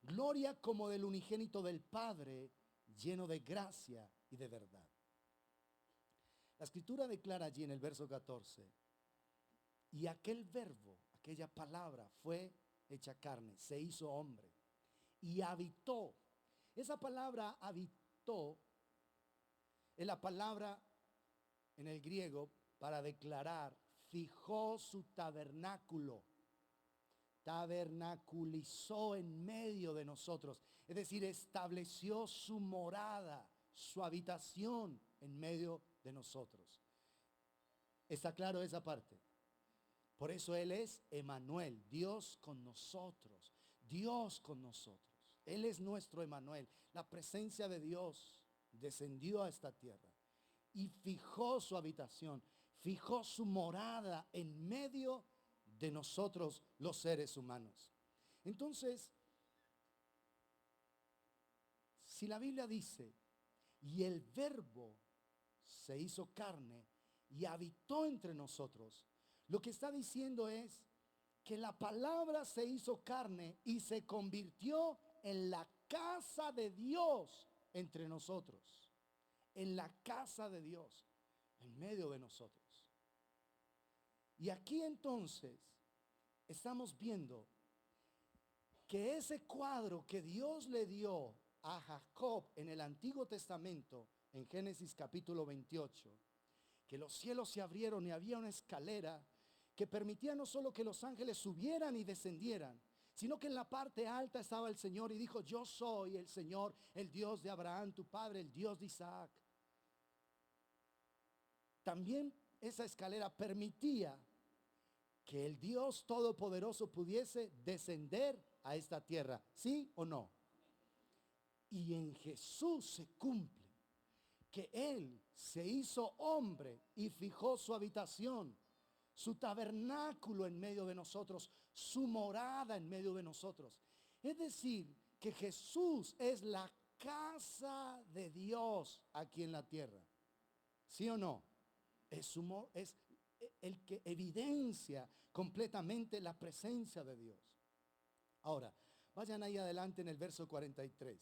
gloria como del unigénito del Padre, lleno de gracia y de verdad. La escritura declara allí en el verso 14, y aquel verbo, aquella palabra fue hecha carne, se hizo hombre y habitó. Esa palabra habitó es la palabra en el griego para declarar, fijó su tabernáculo, tabernaculizó en medio de nosotros, es decir, estableció su morada, su habitación en medio de nosotros. ¿Está claro esa parte? Por eso Él es Emanuel, Dios con nosotros, Dios con nosotros. Él es nuestro Emanuel. La presencia de Dios descendió a esta tierra y fijó su habitación, fijó su morada en medio de nosotros los seres humanos. Entonces, si la Biblia dice, y el verbo se hizo carne y habitó entre nosotros, lo que está diciendo es que la palabra se hizo carne y se convirtió en la casa de Dios entre nosotros. En la casa de Dios, en medio de nosotros. Y aquí entonces estamos viendo que ese cuadro que Dios le dio a Jacob en el Antiguo Testamento, en Génesis capítulo 28, que los cielos se abrieron y había una escalera que permitía no solo que los ángeles subieran y descendieran, sino que en la parte alta estaba el Señor y dijo: yo soy el Señor, el Dios de Abraham, tu padre, el Dios de Isaac. También esa escalera permitía que el Dios Todopoderoso pudiese descender a esta tierra, ¿sí o no? Y en Jesús se cumple que Él se hizo hombre y fijó su habitación, su tabernáculo en medio de nosotros, su morada en medio de nosotros. Es decir, que Jesús es la casa de Dios aquí en la tierra, ¿sí o no? Es el que evidencia completamente la presencia de Dios. Ahora, vayan ahí adelante en el verso 43.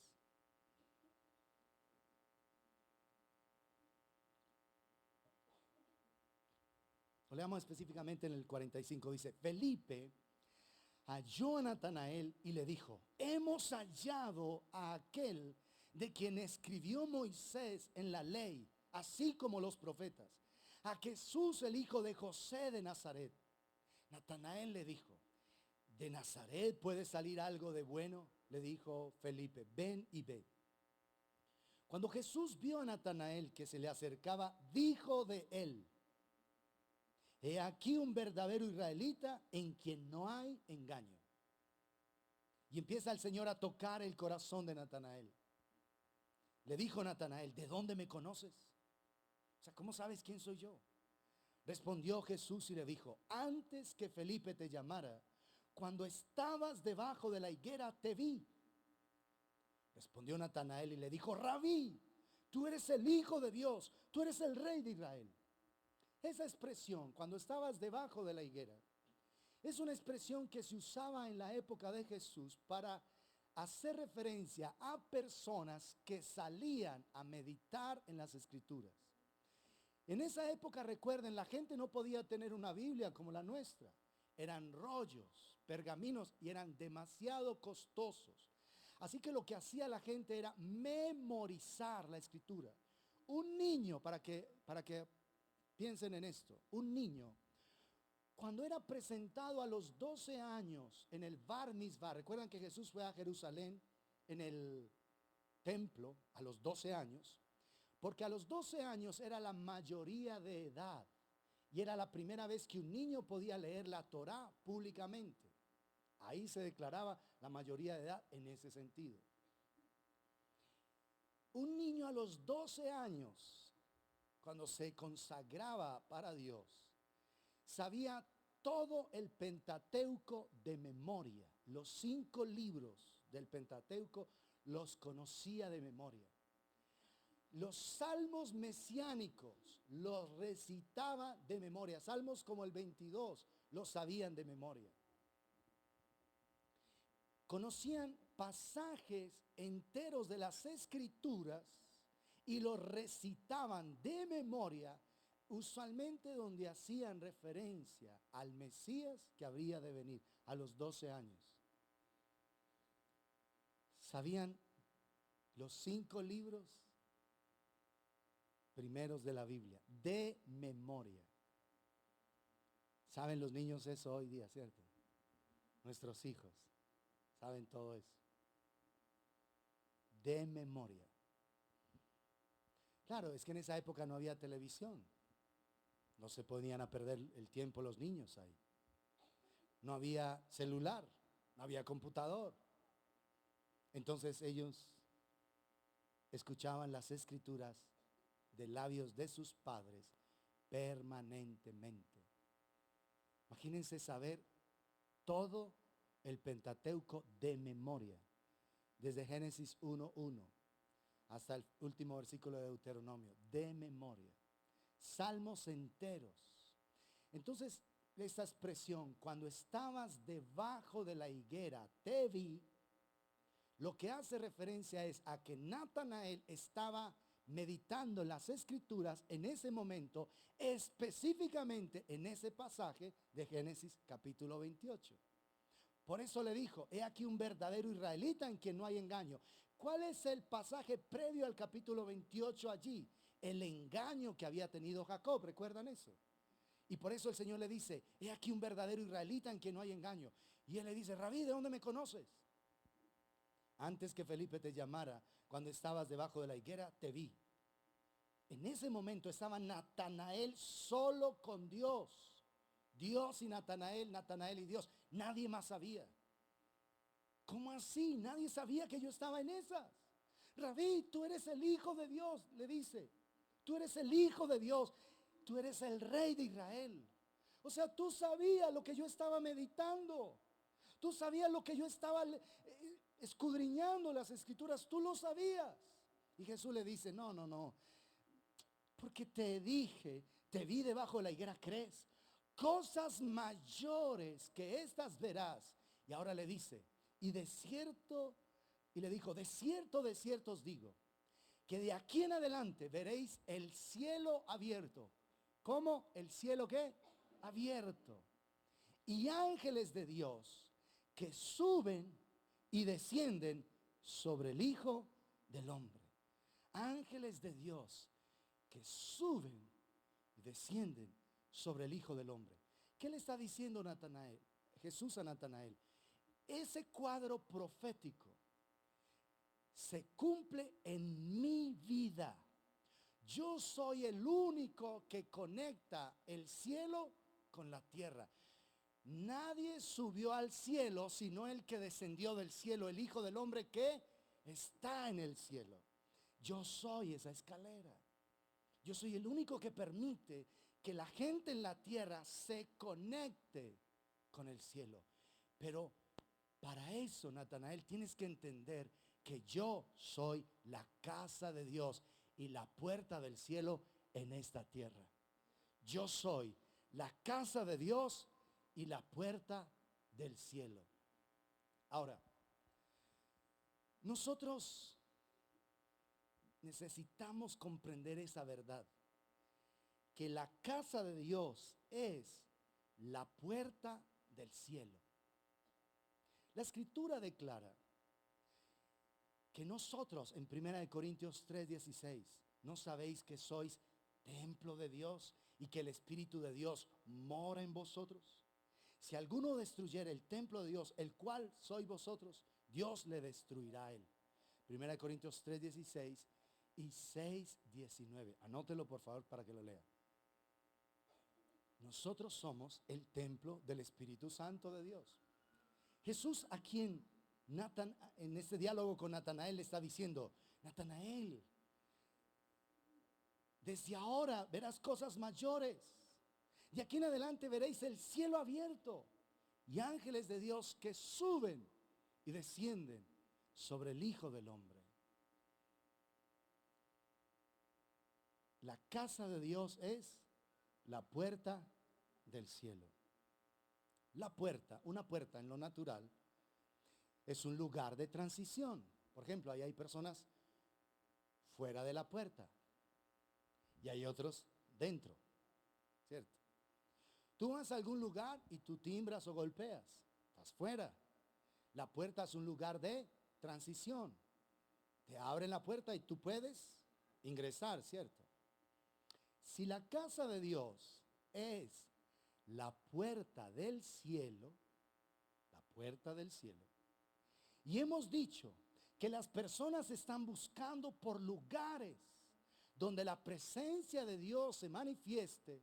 Lo leamos específicamente en el 45. Dice: Felipe halló a Natanael y le dijo: hemos hallado a aquel de quien escribió Moisés en la ley, así como los profetas, a Jesús, el hijo de José de Nazaret. Natanael le dijo: ¿de Nazaret puede salir algo de bueno? Le dijo Felipe: ven y ve. Cuando Jesús vio a Natanael que se le acercaba, dijo de él: he aquí un verdadero israelita en quien no hay engaño. Y empieza el Señor a tocar el corazón de Natanael. Le dijo Natanael: ¿de dónde me conoces? O sea, ¿cómo sabes quién soy yo? Respondió Jesús y le dijo: antes que Felipe te llamara, cuando estabas debajo de la higuera, te vi. Respondió Natanael y le dijo: Rabí, tú eres el Hijo de Dios, tú eres el Rey de Israel. Esa expresión, cuando estabas debajo de la higuera, es una expresión que se usaba en la época de Jesús para hacer referencia a personas que salían a meditar en las Escrituras. En esa época, recuerden, la gente no podía tener una Biblia como la nuestra. Eran rollos, pergaminos, y eran demasiado costosos. Así que lo que hacía la gente era memorizar la Escritura. Un niño, para que piensen en esto, un niño, cuando era presentado a los 12 años en el Bar Mitzvah, recuerdan que Jesús fue a Jerusalén en el templo a los 12 años, porque a los 12 años era la mayoría de edad y era la primera vez que un niño podía leer la Torá públicamente. Ahí se declaraba la mayoría de edad en ese sentido. Un niño a los 12 años, cuando se consagraba para Dios, sabía todo el Pentateuco de memoria. Los 5 libros del Pentateuco los conocía de memoria. Los salmos mesiánicos los recitaba de memoria. Salmos como el 22 los sabían de memoria. Conocían pasajes enteros de las Escrituras y los recitaban de memoria, usualmente donde hacían referencia al Mesías que habría de venir a los 12 años. Sabían los 5 libros primeros de la Biblia de memoria. Saben los niños eso hoy día, ¿cierto? Nuestros hijos saben todo eso de memoria. Claro, es que en esa época no había televisión. No se podían a perder el tiempo los niños ahí. No había celular, no había computador. Entonces ellos escuchaban las Escrituras de labios de sus padres permanentemente. Imagínense saber todo el Pentateuco de memoria, desde Génesis 1:1 hasta el último versículo de Deuteronomio, de memoria. Salmos enteros. Entonces, esta expresión, cuando estabas debajo de la higuera, te vi, lo que hace referencia es a que Natanael estaba meditando en las Escrituras en ese momento, específicamente en ese pasaje de Génesis capítulo 28. Por eso le dijo: he aquí un verdadero israelita en quien no hay engaño. ¿Cuál es el pasaje previo al capítulo 28 allí? El engaño que había tenido Jacob, ¿recuerdan eso? Y por eso el Señor le dice, he aquí un verdadero israelita en quien no hay engaño. Y él le dice, Rabí, ¿de dónde me conoces? Antes que Felipe te llamara, cuando estabas debajo de la higuera, te vi. En ese momento estaba Natanael solo con Dios. Dios y Natanael, Natanael y Dios. Nadie más sabía. ¿Cómo así? Nadie sabía que yo estaba en esas. Rabí, tú eres el Hijo de Dios, le dice. Tú eres el Hijo de Dios. Tú eres el Rey de Israel. O sea, tú sabías lo que yo estaba meditando. Tú sabías lo que yo estaba escudriñando las escrituras. Tú lo sabías. Y Jesús le dice, no, no, no. Porque te dije, te vi debajo de la higuera, ¿crees? Cosas mayores que estas verás. Y ahora le dice, y de cierto, y le dijo, de cierto os digo, que de aquí en adelante veréis el cielo abierto. ¿Cómo? ¿El cielo qué? Abierto. Y ángeles de Dios que suben y descienden sobre el Hijo del Hombre. Ángeles de Dios que suben y descienden sobre el Hijo del Hombre. ¿Qué le está diciendo Natanael? Jesús a Natanael. Ese cuadro profético se cumple en mi vida. Yo soy el único que conecta el cielo con la tierra. Nadie subió al cielo sino el que descendió del cielo, el Hijo del Hombre que está en el cielo. Yo soy esa escalera. Yo soy el único que permite que la gente en la tierra se conecte con el cielo. Pero para eso, Natanael, tienes que entender que yo soy la casa de Dios y la puerta del cielo en esta tierra. Yo soy la casa de Dios y la puerta del cielo. Ahora, nosotros necesitamos comprender esa verdad, que la casa de Dios es la puerta del cielo. La escritura declara que nosotros en 1 Corintios 3:16, ¿no sabéis que sois templo de Dios y que el Espíritu de Dios mora en vosotros? Si alguno destruyera el templo de Dios, el cual sois vosotros, Dios le destruirá a él. 1 Corintios 3:16 y 6:19. Anótelo por favor para que lo lea. Nosotros somos el templo del Espíritu Santo de Dios. Jesús, a quien en este diálogo con Natanael le está diciendo, Natanael, desde ahora verás cosas mayores. De aquí en adelante veréis el cielo abierto y ángeles de Dios que suben y descienden sobre el Hijo del Hombre. La casa de Dios es la puerta del cielo. La puerta, una puerta en lo natural, es un lugar de transición. Por ejemplo, ahí hay personas fuera de la puerta y hay otros dentro, ¿cierto? Tú vas a algún lugar y tú timbras o golpeas, estás fuera. La puerta es un lugar de transición. Te abren la puerta y tú puedes ingresar, ¿cierto? Si la casa de Dios es la puerta del cielo, y hemos dicho que las personas están buscando por lugares donde la presencia de Dios se manifieste,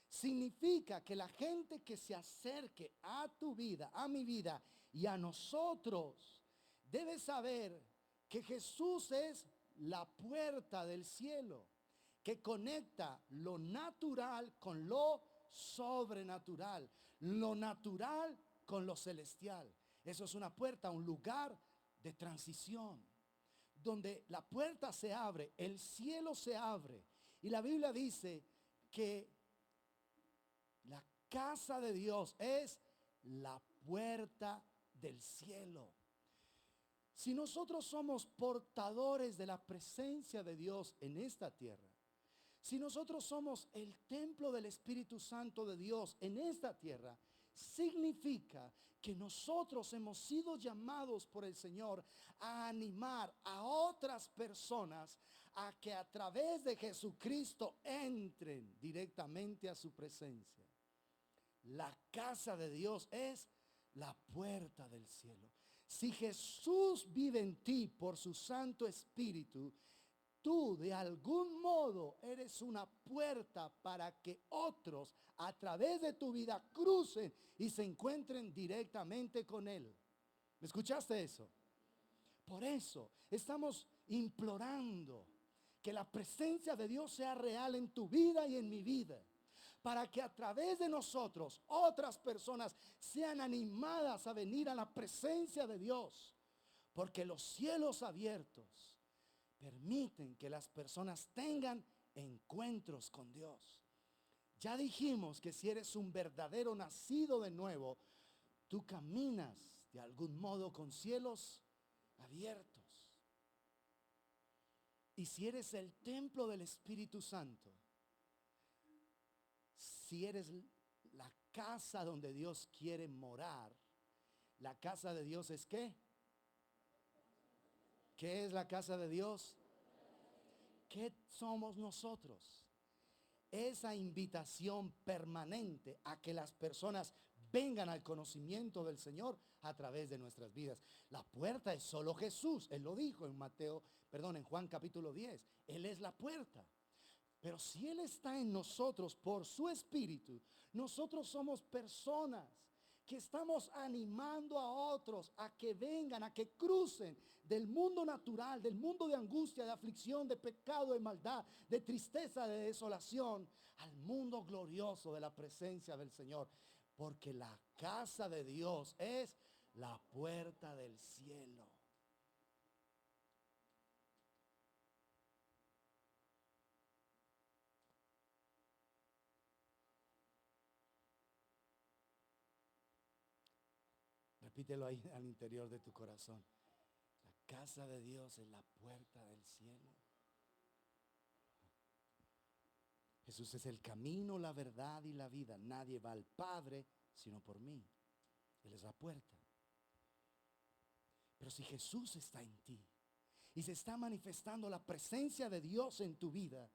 significa que la gente que se acerque a tu vida, a mi vida y a nosotros, debe saber que Jesús es la puerta del cielo, que conecta lo natural con lo sobrenatural, lo natural con lo celestial. Eso es una puerta, un lugar de transición, donde la puerta se abre, el cielo se abre. Y la Biblia dice que la casa de Dios es la puerta del cielo. Si nosotros somos portadores de la presencia de Dios en esta tierra, si nosotros somos el templo del Espíritu Santo de Dios en esta tierra, significa Porque nosotros hemos sido llamados por el Señor a animar a otras personas a que a través de Jesucristo entren directamente a su presencia. La casa de Dios es la puerta del cielo. Si Jesús vive en ti por su Santo Espíritu, tú de algún modo eres una puerta para que otros a través de tu vida crucen y se encuentren directamente con Él. ¿Me escuchaste eso? Por eso estamos implorando que la presencia de Dios sea real en tu vida y en mi vida, para que a través de nosotros otras personas sean animadas a venir a la presencia de Dios, porque los cielos abiertos permiten que las personas tengan encuentros con Dios. Ya dijimos que si eres un verdadero nacido de nuevo, tú caminas de algún modo con cielos abiertos. Y si eres el templo del Espíritu Santo, si eres la casa donde Dios quiere morar, la casa de Dios es ¿qué? ¿Qué es la casa de Dios? ¿Qué somos nosotros? Esa invitación permanente a que las personas vengan al conocimiento del Señor a través de nuestras vidas. La puerta es solo Jesús. Él lo dijo en Juan capítulo 10. Él es la puerta. Pero si Él está en nosotros por su Espíritu, nosotros somos personas que estamos animando a otros a que vengan, a que crucen del mundo natural, del mundo de angustia, de aflicción, de pecado, de maldad, de tristeza, de desolación, al mundo glorioso de la presencia del Señor. Porque la casa de Dios es la puerta del cielo. Repítelo ahí al interior de tu corazón. La casa de Dios es la puerta del cielo. Jesús es el camino, la verdad y la vida. Nadie va al Padre sino por mí. Él es la puerta. Pero si Jesús está en ti y se está manifestando la presencia de Dios en tu vida,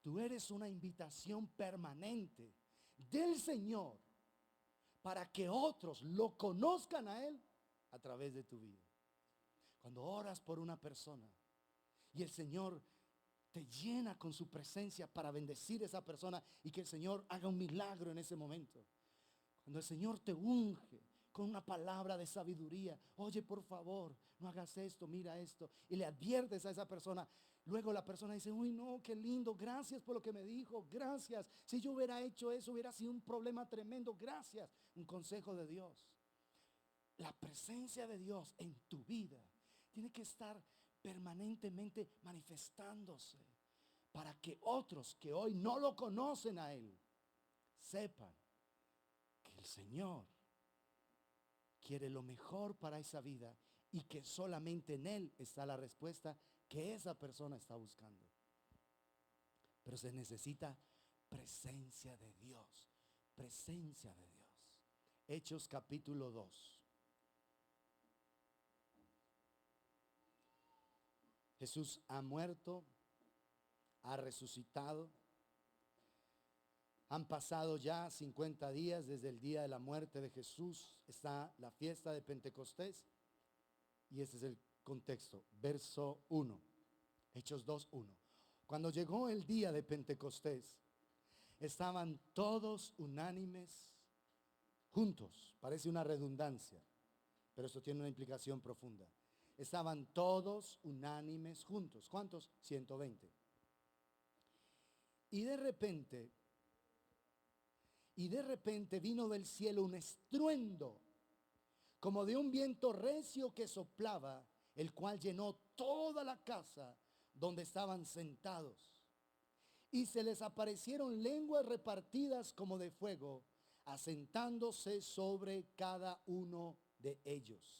tú eres una invitación permanente del Señor para que otros lo conozcan a Él a través de tu vida. Cuando oras por una persona y el Señor te llena con su presencia para bendecir a esa persona y que el Señor haga un milagro en ese momento. Cuando el Señor te unge con una palabra de sabiduría, oye, por favor, no hagas esto, mira esto, y le adviertes a esa persona. Luego la persona dice, uy, no, qué lindo, gracias por lo que me dijo, gracias. Si yo hubiera hecho eso, hubiera sido un problema tremendo, gracias. Un consejo de Dios. La presencia de Dios en tu vida tiene que estar permanentemente manifestándose para que otros que hoy no lo conocen a Él sepan que el Señor quiere lo mejor para esa vida y que solamente en Él está la respuesta que esa persona está buscando. Pero se necesita presencia de Dios, presencia de Dios. Hechos capítulo 2. Jesús ha muerto, ha resucitado. Han pasado ya 50 días desde el día de la muerte de Jesús. Está la fiesta de Pentecostés. Y este es el contexto. Verso 1. Hechos 2:1. Cuando llegó el día de Pentecostés, estaban todos unánimes juntos. Parece una redundancia, pero esto tiene una implicación profunda. Estaban todos unánimes juntos. ¿Cuántos? 120. Y de repente vino del cielo un estruendo, como de un viento recio que soplaba, el cual llenó toda la casa donde estaban sentados. Y se les aparecieron lenguas repartidas como de fuego, asentándose sobre cada uno de ellos.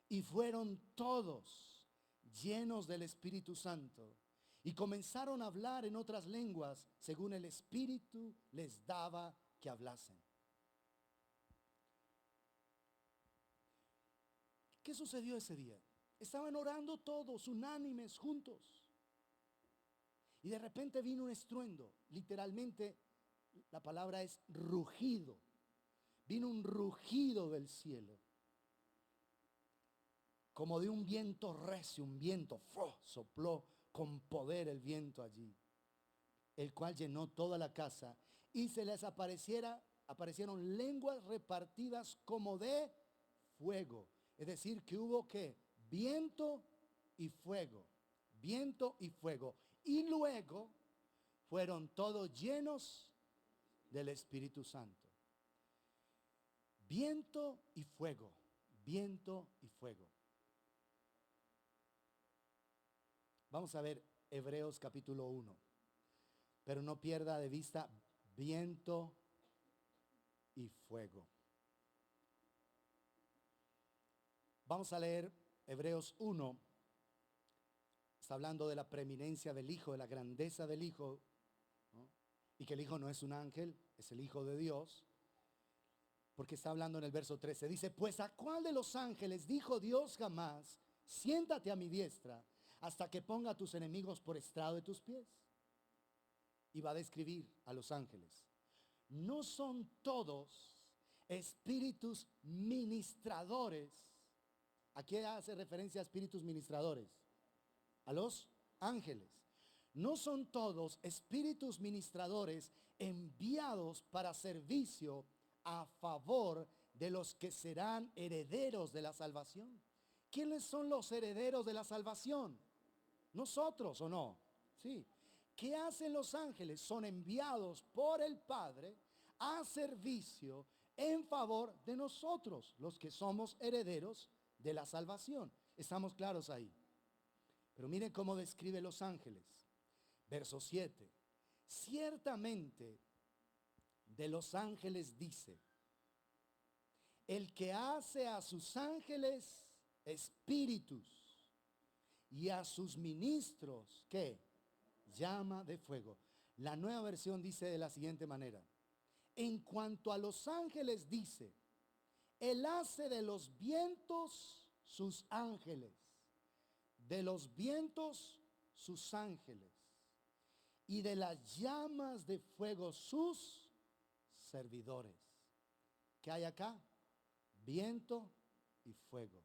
Y fueron todos llenos del Espíritu Santo y comenzaron a hablar en otras lenguas según el Espíritu les daba que hablasen. ¿Qué sucedió ese día? Estaban orando todos, unánimes, juntos. Y de repente vino un estruendo. Literalmente la palabra es rugido. Vino un rugido del cielo. Como de un viento recio, un viento sopló con poder el viento allí, el cual llenó toda la casa, y se les aparecieron lenguas repartidas como de fuego. Es decir, que hubo que viento y fuego, viento y fuego. Y luego fueron todos llenos del Espíritu Santo. Viento y fuego, viento y fuego. Vamos a ver Hebreos capítulo 1. Pero no pierda de vista viento y fuego. Vamos a leer Hebreos 1. Está hablando de la preeminencia del Hijo, de la grandeza del Hijo, ¿no? Y que el Hijo no es un ángel, es el Hijo de Dios. Porque está hablando en el verso 13. Dice, pues ¿a cuál de los ángeles dijo Dios jamás, siéntate a mi diestra hasta que ponga a tus enemigos por estrado de tus pies? Y va a describir a los ángeles. ¿No son todos espíritus ministradores? ¿A qué hace referencia a espíritus ministradores? A los ángeles. ¿No son todos espíritus ministradores enviados para servicio a favor de los que serán herederos de la salvación? ¿Quiénes son los herederos de la salvación? ¿Nosotros o no? Sí. ¿Qué hacen los ángeles? Son enviados por el Padre a servicio en favor de nosotros, los que somos herederos de la salvación. ¿Estamos claros ahí? Pero miren cómo describe los ángeles. Verso 7. Ciertamente de los ángeles dice, el que hace a sus ángeles espíritus y a sus ministros, ¿qué? Llama de fuego. La Nueva Versión dice de la siguiente manera. En cuanto a los ángeles dice, él hace de los vientos sus ángeles, de los vientos sus ángeles, y de las llamas de fuego sus servidores. ¿Qué hay acá? Viento y fuego,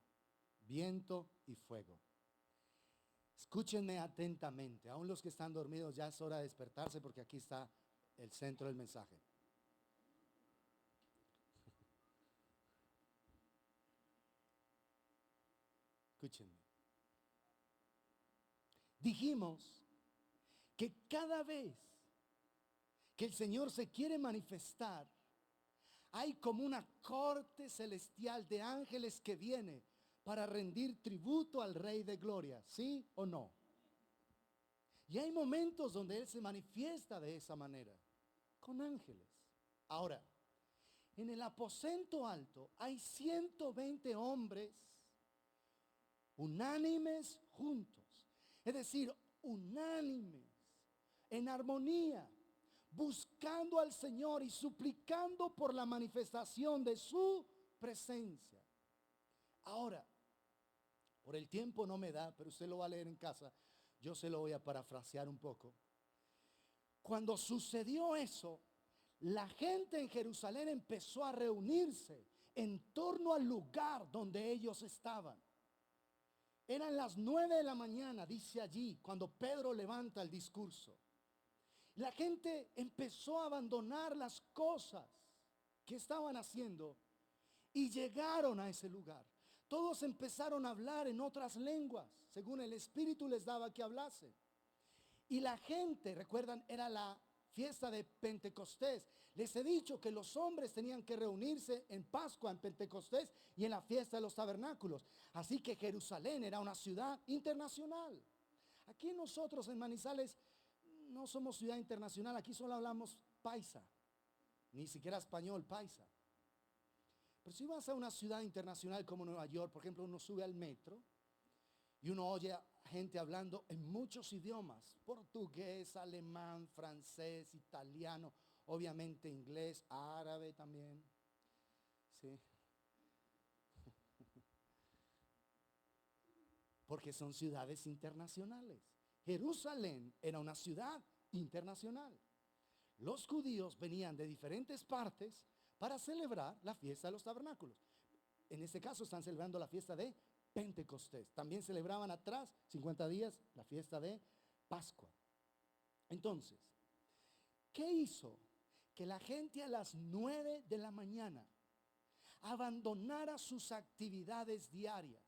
viento y fuego. Escúchenme atentamente, aún los que están dormidos ya es hora de despertarse porque aquí está el centro del mensaje. Escúchenme. Dijimos que cada vez que el Señor se quiere manifestar, hay como una corte celestial de ángeles que viene para rendir tributo al Rey de Gloria, ¿sí o no? Y hay momentos donde Él se manifiesta de esa manera, con ángeles. Ahora, en el aposento alto hay 120 hombres unánimes juntos, es decir, unánimes, en armonía, buscando al Señor y suplicando por la manifestación de su presencia. Ahora, por el tiempo no me da, pero usted lo va a leer en casa, yo se lo voy a parafrasear un poco. Cuando sucedió eso, la gente en Jerusalén empezó a reunirse en torno al lugar donde ellos estaban. Eran las 9 de la mañana, dice allí, cuando Pedro levanta el discurso. La gente empezó a abandonar las cosas que estaban haciendo y llegaron a ese lugar. Todos empezaron a hablar en otras lenguas, según el Espíritu les daba que hablasen. Y la gente, recuerdan, era la fiesta de Pentecostés. Les he dicho que los hombres tenían que reunirse en Pascua, en Pentecostés y en la fiesta de los tabernáculos. Así que Jerusalén era una ciudad internacional. Aquí nosotros en Manizales no somos ciudad internacional, aquí solo hablamos paisa, ni siquiera español, paisa. Pero si vas a una ciudad internacional como Nueva York, por ejemplo, uno sube al metro y uno oye a gente hablando en muchos idiomas, portugués, alemán, francés, italiano, obviamente inglés, árabe también, ¿sí? porque son ciudades internacionales. Jerusalén era una ciudad internacional. Los judíos venían de diferentes partes para celebrar la fiesta de los tabernáculos. En este caso están celebrando la fiesta de Pentecostés. También celebraban atrás, 50 días, la fiesta de Pascua. Entonces, ¿qué hizo que la gente a las 9 de la mañana abandonara sus actividades diarias?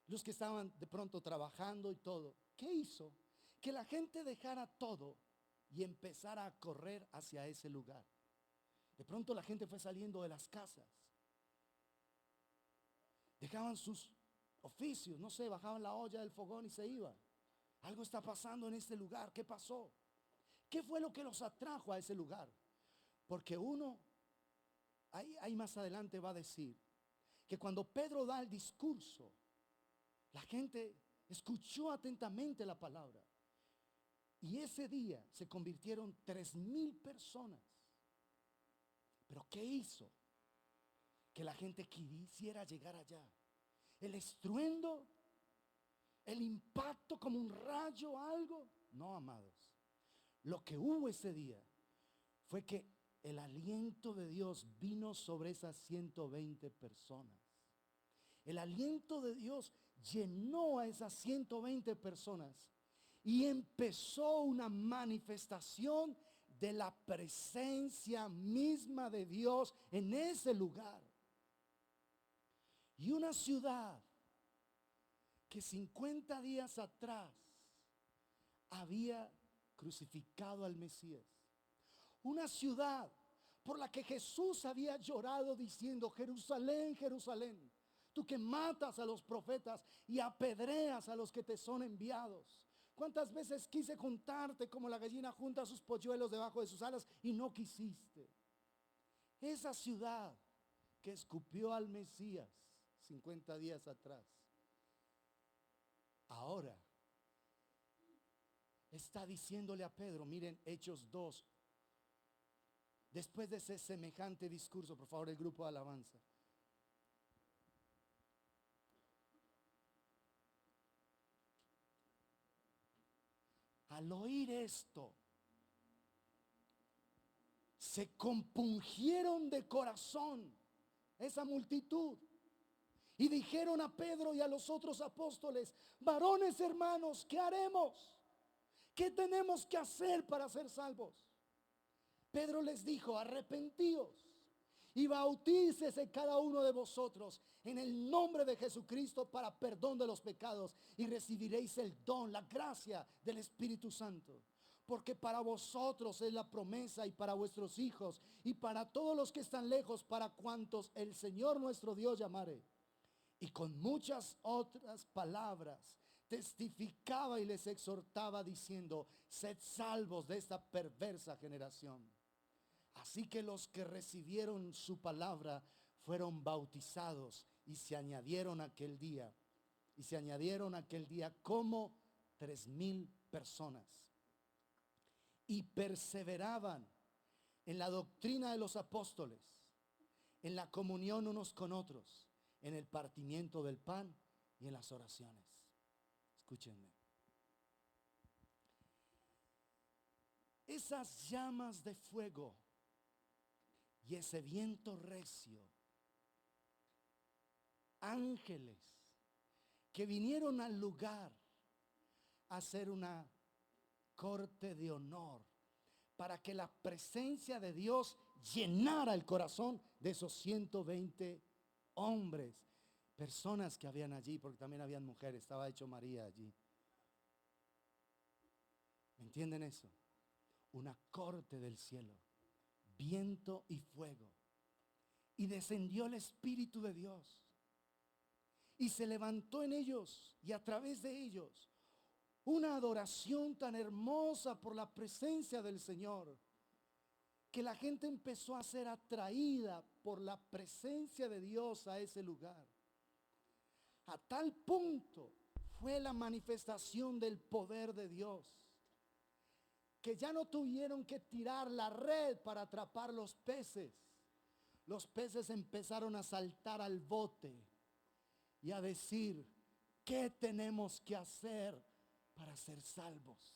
Los que estaban de pronto trabajando y todo. ¿Qué hizo que la gente dejara todo y empezara a correr hacia ese lugar? De pronto la gente fue saliendo de las casas. Dejaban sus oficios, no sé, bajaban la olla del fogón y se iban. Algo está pasando en este lugar. ¿Qué pasó? ¿Qué fue lo que los atrajo a ese lugar? Porque uno, ahí más adelante va a decir que cuando Pedro da el discurso, la gente escuchó atentamente la palabra. Y ese día se convirtieron 3,000 personas. Pero ¿qué hizo que la gente quisiera llegar allá? El estruendo, el impacto como un rayo, algo. No, amados. Lo que hubo ese día fue que el aliento de Dios vino sobre esas 120 personas. El aliento de Dios llenó a esas 120 personas y empezó una manifestación de la presencia misma de Dios en ese lugar. Y una ciudad que 50 días atrás había crucificado al Mesías. Una ciudad por la que Jesús había llorado diciendo: Jerusalén, Jerusalén, tú que matas a los profetas y apedreas a los que te son enviados. ¿Cuántas veces quise juntarte como la gallina junta sus polluelos debajo de sus alas y no quisiste? Esa ciudad que escupió al Mesías 50 días atrás, ahora está diciéndole a Pedro, miren Hechos 2, después de ese semejante discurso, por favor el grupo de alabanza. Al oír esto, se compungieron de corazón esa multitud y dijeron a Pedro y a los otros apóstoles: varones hermanos, ¿qué haremos? ¿Qué tenemos que hacer para ser salvos? Pedro les dijo: arrepentíos y bautícese cada uno de vosotros en el nombre de Jesucristo para perdón de los pecados, y recibiréis el don, la gracia del Espíritu Santo. Porque para vosotros es la promesa, y para vuestros hijos, y para todos los que están lejos, para cuantos el Señor nuestro Dios llamare. Y con muchas otras palabras testificaba y les exhortaba diciendo: sed salvos de esta perversa generación. Así que los que recibieron su palabra fueron bautizados y se añadieron aquel día como 3,000 personas. Y perseveraban en la doctrina de los apóstoles, en la comunión unos con otros, en el partimiento del pan y en las oraciones. Escúchenme. Esas llamas de fuego y ese viento recio, ángeles que vinieron al lugar a hacer una corte de honor para que la presencia de Dios llenara el corazón de esos 120 hombres, personas que habían allí, porque también habían mujeres, estaba hecho María allí. ¿Me entienden eso? Una corte del cielo, viento y fuego. Y descendió el Espíritu de Dios y se levantó en ellos y a través de ellos una adoración tan hermosa por la presencia del Señor, que la gente empezó a ser atraída por la presencia de Dios a ese lugar. A tal punto fue la manifestación del poder de Dios que ya no tuvieron que tirar la red para atrapar los peces. Los peces empezaron a saltar al bote y a decir qué tenemos que hacer para ser salvos.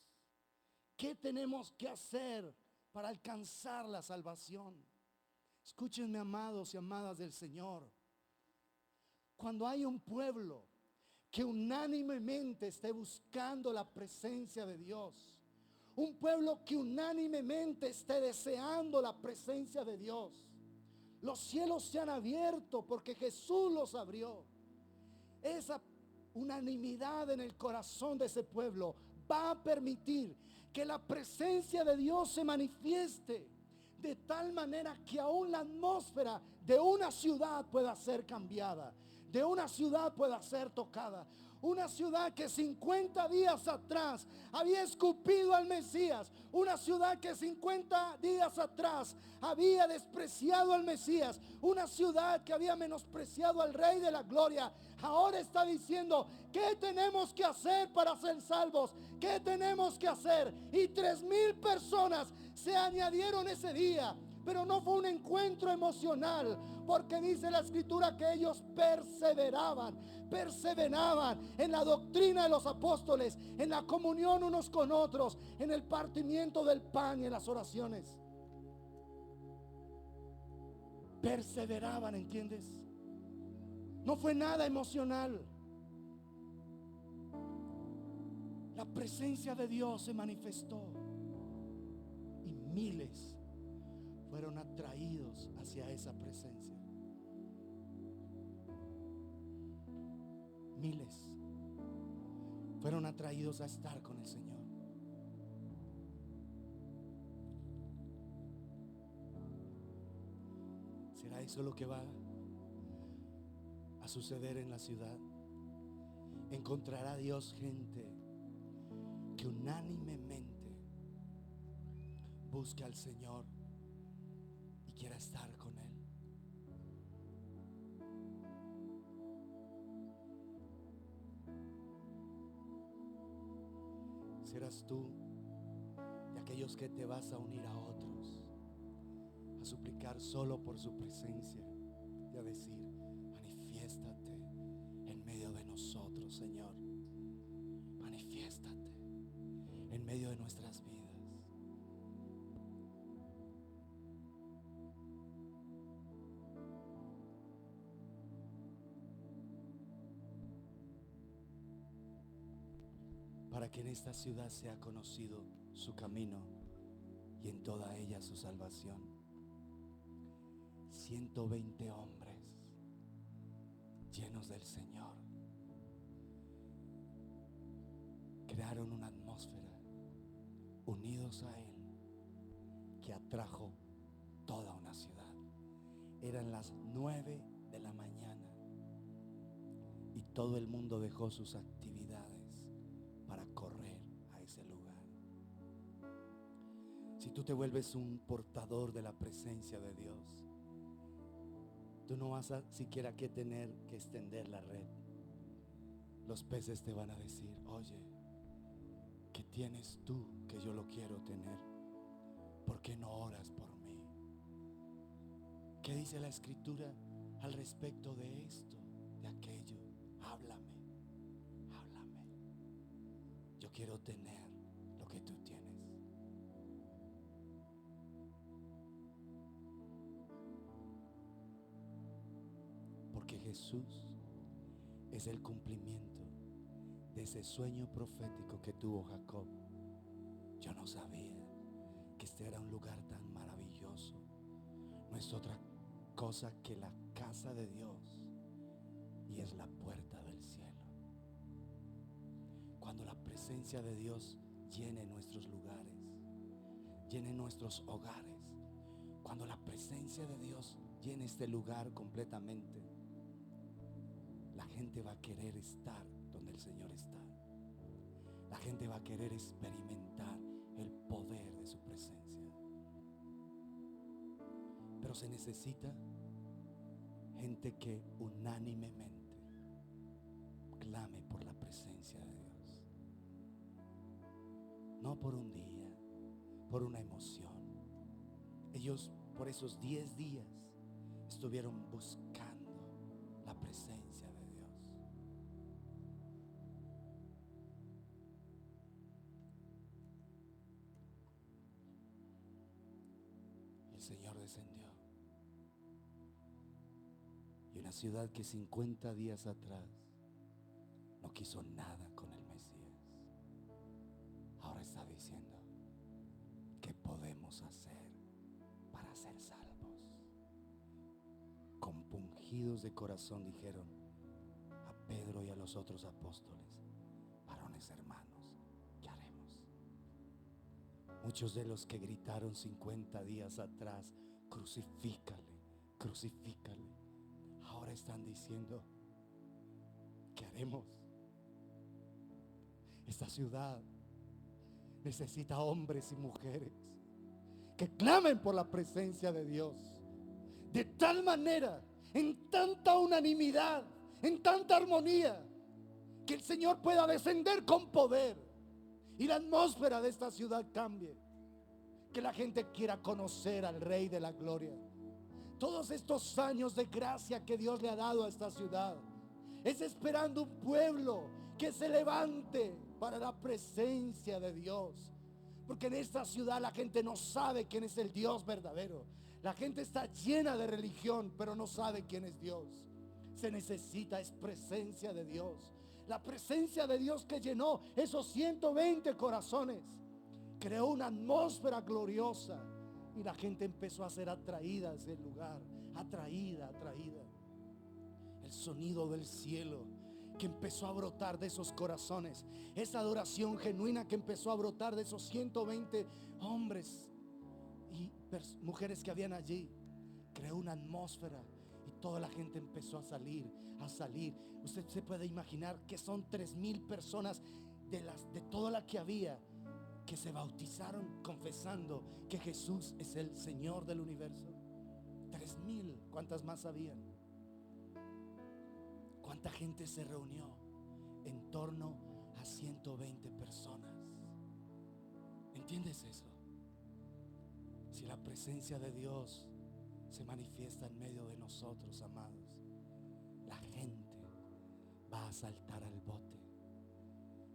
¿Qué tenemos que hacer para alcanzar la salvación? Escúchenme, amados y amadas del Señor. Cuando hay un pueblo que unánimemente esté buscando la presencia de Dios, un pueblo que unánimemente esté deseando la presencia de Dios, los cielos se han abierto porque Jesús los abrió. Esa unanimidad en el corazón de ese pueblo va a permitir que la presencia de Dios se manifieste de tal manera que aún la atmósfera de una ciudad pueda ser cambiada, de una ciudad pueda ser tocada. Una ciudad que 50 días atrás había escupido al Mesías. Una ciudad que 50 días atrás había despreciado al Mesías. Una ciudad que había menospreciado al Rey de la Gloria. Ahora está diciendo, ¿qué tenemos que hacer para ser salvos? ¿Qué tenemos que hacer? Y 3,000 personas se añadieron ese día. Pero no fue un encuentro emocional, porque dice la Escritura que ellos perseveraban en la doctrina de los apóstoles, en la comunión unos con otros, en el partimiento del pan y en las oraciones. Perseveraban, ¿entiendes? No fue nada emocional. La presencia de Dios se manifestó y miles fueron atraídos hacia esa presencia. Miles fueron atraídos a estar con el Señor. ¿Será eso lo que va a suceder en la ciudad? ¿Encontrará Dios gente que unánimemente busque al Señor y quiera estar con Él? ¿Serás tú de aquellos que te vas a unir a otros, a suplicar solo por su presencia y a decir, manifiéstate en medio de nosotros, Señor? Manifiéstate en medio de nuestras vidas. Para que en esta ciudad sea conocido su camino y en toda ella su salvación. 120 hombres llenos del Señor crearon una atmósfera unidos a Él que atrajo toda una ciudad. Eran las 9 de la mañana y todo el mundo dejó sus actividades para correr a ese lugar. Si tú te vuelves un portador de la presencia de Dios, tú no vas a siquiera que tener que extender la red. Los peces te van a decir, oye, ¿qué tienes tú que yo lo quiero tener? ¿Por qué no oras por mí? ¿Qué dice la Escritura al respecto de esto, de aquello? Háblame. Yo quiero tener lo que tú tienes. Porque Jesús es el cumplimiento de ese sueño profético que tuvo Jacob. Yo no sabía que este era un lugar tan maravilloso. No es otra cosa que la casa de Dios y es la puerta del cielo. Cuando la presencia de Dios llene nuestros lugares, llene nuestros hogares, cuando la presencia de Dios llene este lugar completamente, la gente va a querer estar donde el Señor está. La gente va a querer experimentar el poder de su presencia. Pero se necesita gente que unánimemente clame por la presencia de Dios. No por un día, por una emoción. Ellos por esos 10 días estuvieron buscando la presencia de Dios. descendió. Y una ciudad que 50 días atrás no quiso nada con el Mesías, ahora está diciendo: ¿qué podemos hacer para ser salvos? Compungidos de corazón dijeron a Pedro y a los otros apóstoles: varones hermanos, ¿qué haremos? Muchos de los que gritaron 50 días atrás: crucifícale, crucifícale, ahora están diciendo: ¿qué haremos? Esta ciudad necesita hombres y mujeres que clamen por la presencia de Dios, de tal manera, en tanta unanimidad, en tanta armonía, que el Señor pueda descender con poder y la atmósfera de esta ciudad cambie, que la gente quiera conocer al Rey de la Gloria. Todos estos años de gracia que Dios le ha dado a esta ciudad es esperando un pueblo que se levante para la presencia de Dios. Porque en esta ciudad la gente no sabe quién es el Dios verdadero. La gente está llena de religión, pero no sabe quién es Dios. Se necesita es presencia de Dios. La presencia de Dios que llenó esos 120 corazones creó una atmósfera gloriosa y la gente empezó a ser atraída a ese lugar. Atraída. El sonido del cielo que empezó a brotar de esos corazones, esa adoración genuina que empezó a brotar de esos 120 hombres y mujeres que habían allí, creó una atmósfera y toda la gente empezó a salir. Usted se puede imaginar que son 3,000 personas de toda la que había, que se bautizaron confesando que Jesús es el Señor del universo. 3,000. ¿Cuántas más habían? ¿Cuánta gente se reunió? En torno a 120 personas. ¿Entiendes eso? Si la presencia de Dios se manifiesta en medio de nosotros, amados, la gente va a saltar al bote.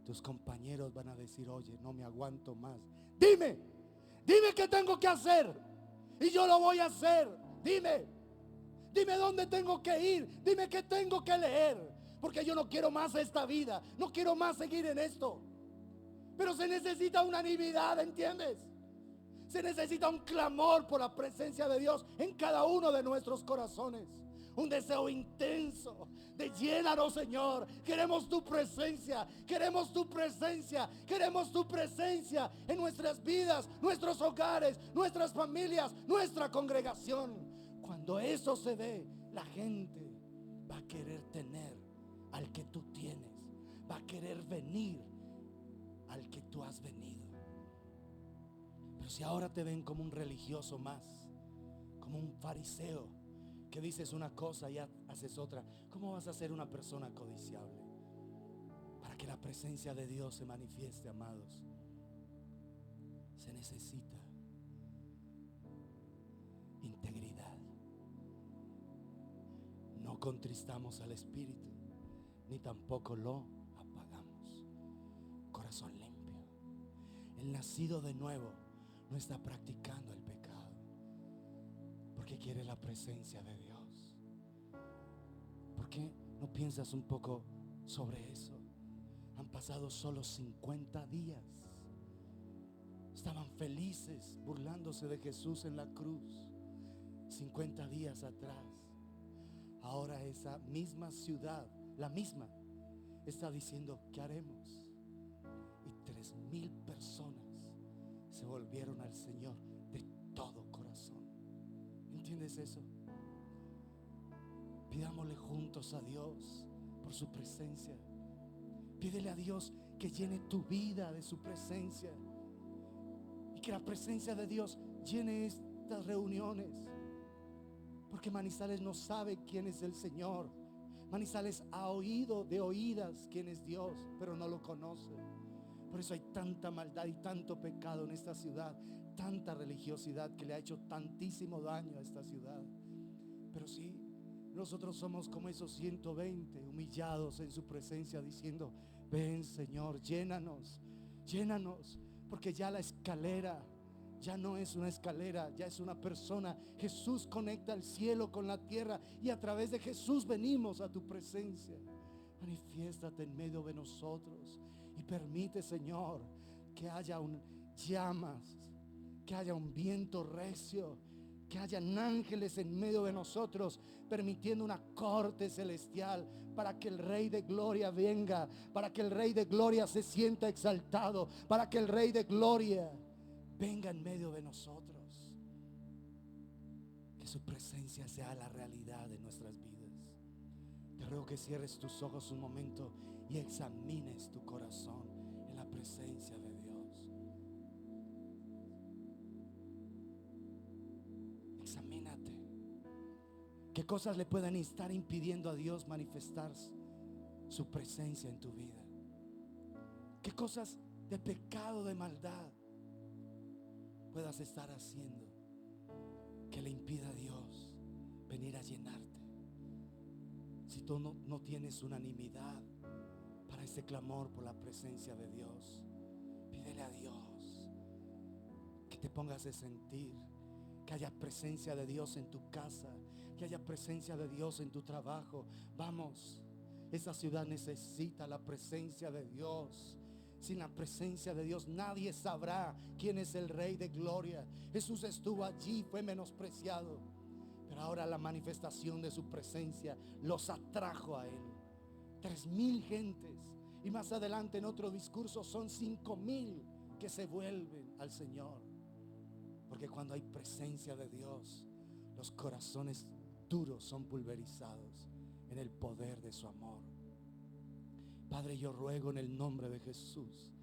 Tus compañeros van a decir: oye, no me aguanto más. Dime qué tengo que hacer y yo lo voy a hacer. Dime dónde tengo que ir. Dime qué tengo que leer. Porque yo no quiero más esta vida. No quiero más seguir en esto. Pero se necesita unanimidad, ¿entiendes? Se necesita un clamor por la presencia de Dios en cada uno de nuestros corazones. Un deseo intenso de llénanos, Señor. Queremos tu presencia. Queremos tu presencia. Queremos tu presencia en nuestras vidas, nuestros hogares, nuestras familias, nuestra congregación. Cuando eso se dé, la gente va a querer tener al que tú tienes. Va a querer venir al que tú has venido. Pero si ahora te ven como un religioso más, como un fariseo, que dices una cosa y haces otra, ¿cómo vas a ser una persona codiciable? Para que la presencia de Dios se manifieste, amados, se necesita integridad. No contristamos al Espíritu, ni tampoco lo apagamos. Corazón limpio. El nacido de nuevo no está practicando el pecado, porque quiere la presencia de Dios. ¿Por qué no piensas un poco sobre eso? Han pasado solo 50 días. Estaban felices burlándose de Jesús en la cruz 50 días atrás. Ahora esa misma ciudad, la misma, está diciendo: ¿qué haremos? Y 3,000 personas se volvieron al Señor de todo corazón. ¿Entiendes eso? Pidámosle juntos a Dios por su presencia. Pídele a Dios que llene tu vida de su presencia y que la presencia de Dios llene estas reuniones. Porque Manizales no sabe quién es el Señor. Manizales ha oído de oídas quién es Dios, pero no lo conoce. Por eso hay tanta maldad y tanto pecado en esta ciudad, tanta religiosidad que le ha hecho tantísimo daño a esta ciudad. Pero sí, nosotros somos como esos 120 humillados en su presencia, diciendo: ven, Señor, llénanos, porque ya la escalera ya no es una escalera, ya es una persona. Jesús conecta el cielo con la tierra y a través de Jesús venimos a tu presencia. Manifiéstate en medio de nosotros y permite, Señor, que haya llamas, que haya un viento recio, que hayan ángeles en medio de nosotros, permitiendo una corte celestial para que el Rey de Gloria venga, para que el Rey de Gloria se sienta exaltado, para que el Rey de Gloria venga en medio de nosotros. Que su presencia sea la realidad de nuestras vidas. Te ruego que cierres tus ojos un momento y examines tu corazón en la presencia de Dios. Examínate. ¿Qué cosas le pueden estar impidiendo a Dios manifestar su presencia en tu vida? ¿Qué cosas de pecado, de maldad puedas estar haciendo que le impida a Dios venir a llenarte? Si tú no tienes unanimidad para este clamor por la presencia de Dios, pídele a Dios que te pongas a sentir, que haya presencia de Dios en tu casa, que haya presencia de Dios en tu trabajo. Vamos, esta ciudad necesita la presencia de Dios. Sin la presencia de Dios nadie sabrá quién es el Rey de Gloria. Jesús estuvo allí, fue menospreciado, pero ahora la manifestación de su presencia los atrajo a Él. 3,000 gentes, y más adelante en otro discurso son 5,000 que se vuelven al Señor. Porque cuando hay presencia de Dios, los corazones duros son pulverizados en el poder de su amor. Padre, yo ruego en el nombre de Jesús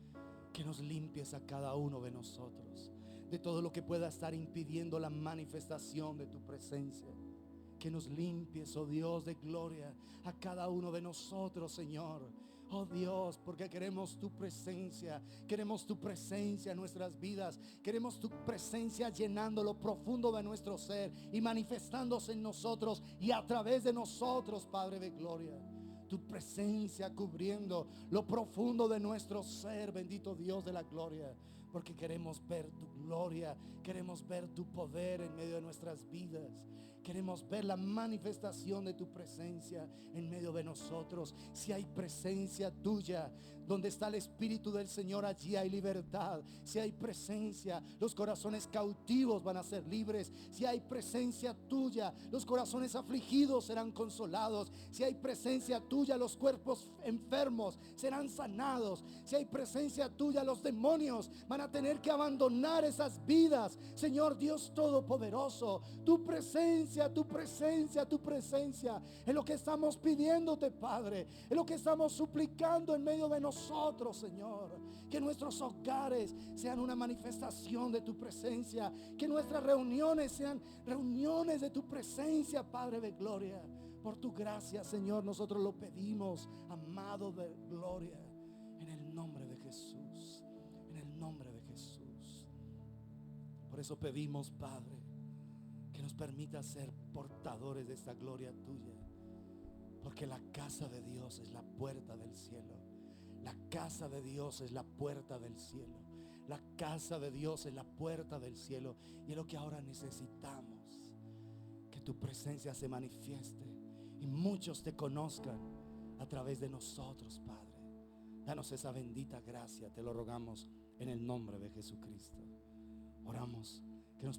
que nos limpies a cada uno de nosotros de todo lo que pueda estar impidiendo la manifestación de tu presencia. Que nos limpies, oh Dios de gloria, a cada uno de nosotros, Señor. Oh Dios, porque queremos tu presencia en nuestras vidas. Queremos tu presencia llenando lo profundo de nuestro ser y manifestándose en nosotros y a través de nosotros, Padre de gloria. Tu presencia cubriendo lo profundo de nuestro ser, bendito Dios de la gloria. Porque queremos ver tu gloria, queremos ver tu poder en medio de nuestras vidas. Queremos ver la manifestación de tu presencia en medio de nosotros. Si hay presencia tuya, donde está el Espíritu del Señor, allí hay libertad. Si hay presencia, los corazones cautivos van a ser libres. Si hay presencia tuya, los corazones afligidos serán consolados. Si hay presencia tuya, los cuerpos enfermos serán sanados. Si hay presencia tuya, los demonios van a tener que abandonar esas vidas. Señor Dios Todopoderoso, tu presencia es lo que estamos pidiéndote, Padre. Es lo que estamos suplicando en medio de nosotros, Señor. Que nuestros hogares sean una manifestación de tu presencia. Que nuestras reuniones sean reuniones de tu presencia, Padre de gloria. Por tu gracia, Señor, nosotros lo pedimos, amado de gloria, en el nombre de Jesús. En el nombre de Jesús. Por eso pedimos, Padre, que nos permita ser portadores de esta gloria tuya. Porque la casa de Dios es la puerta del cielo. La casa de Dios es la puerta del cielo. La casa de Dios es la puerta del cielo. Y es lo que ahora necesitamos. Que tu presencia se manifieste y muchos te conozcan a través de nosotros, Padre. Danos esa bendita gracia, te lo rogamos en el nombre de Jesucristo. Oramos que nos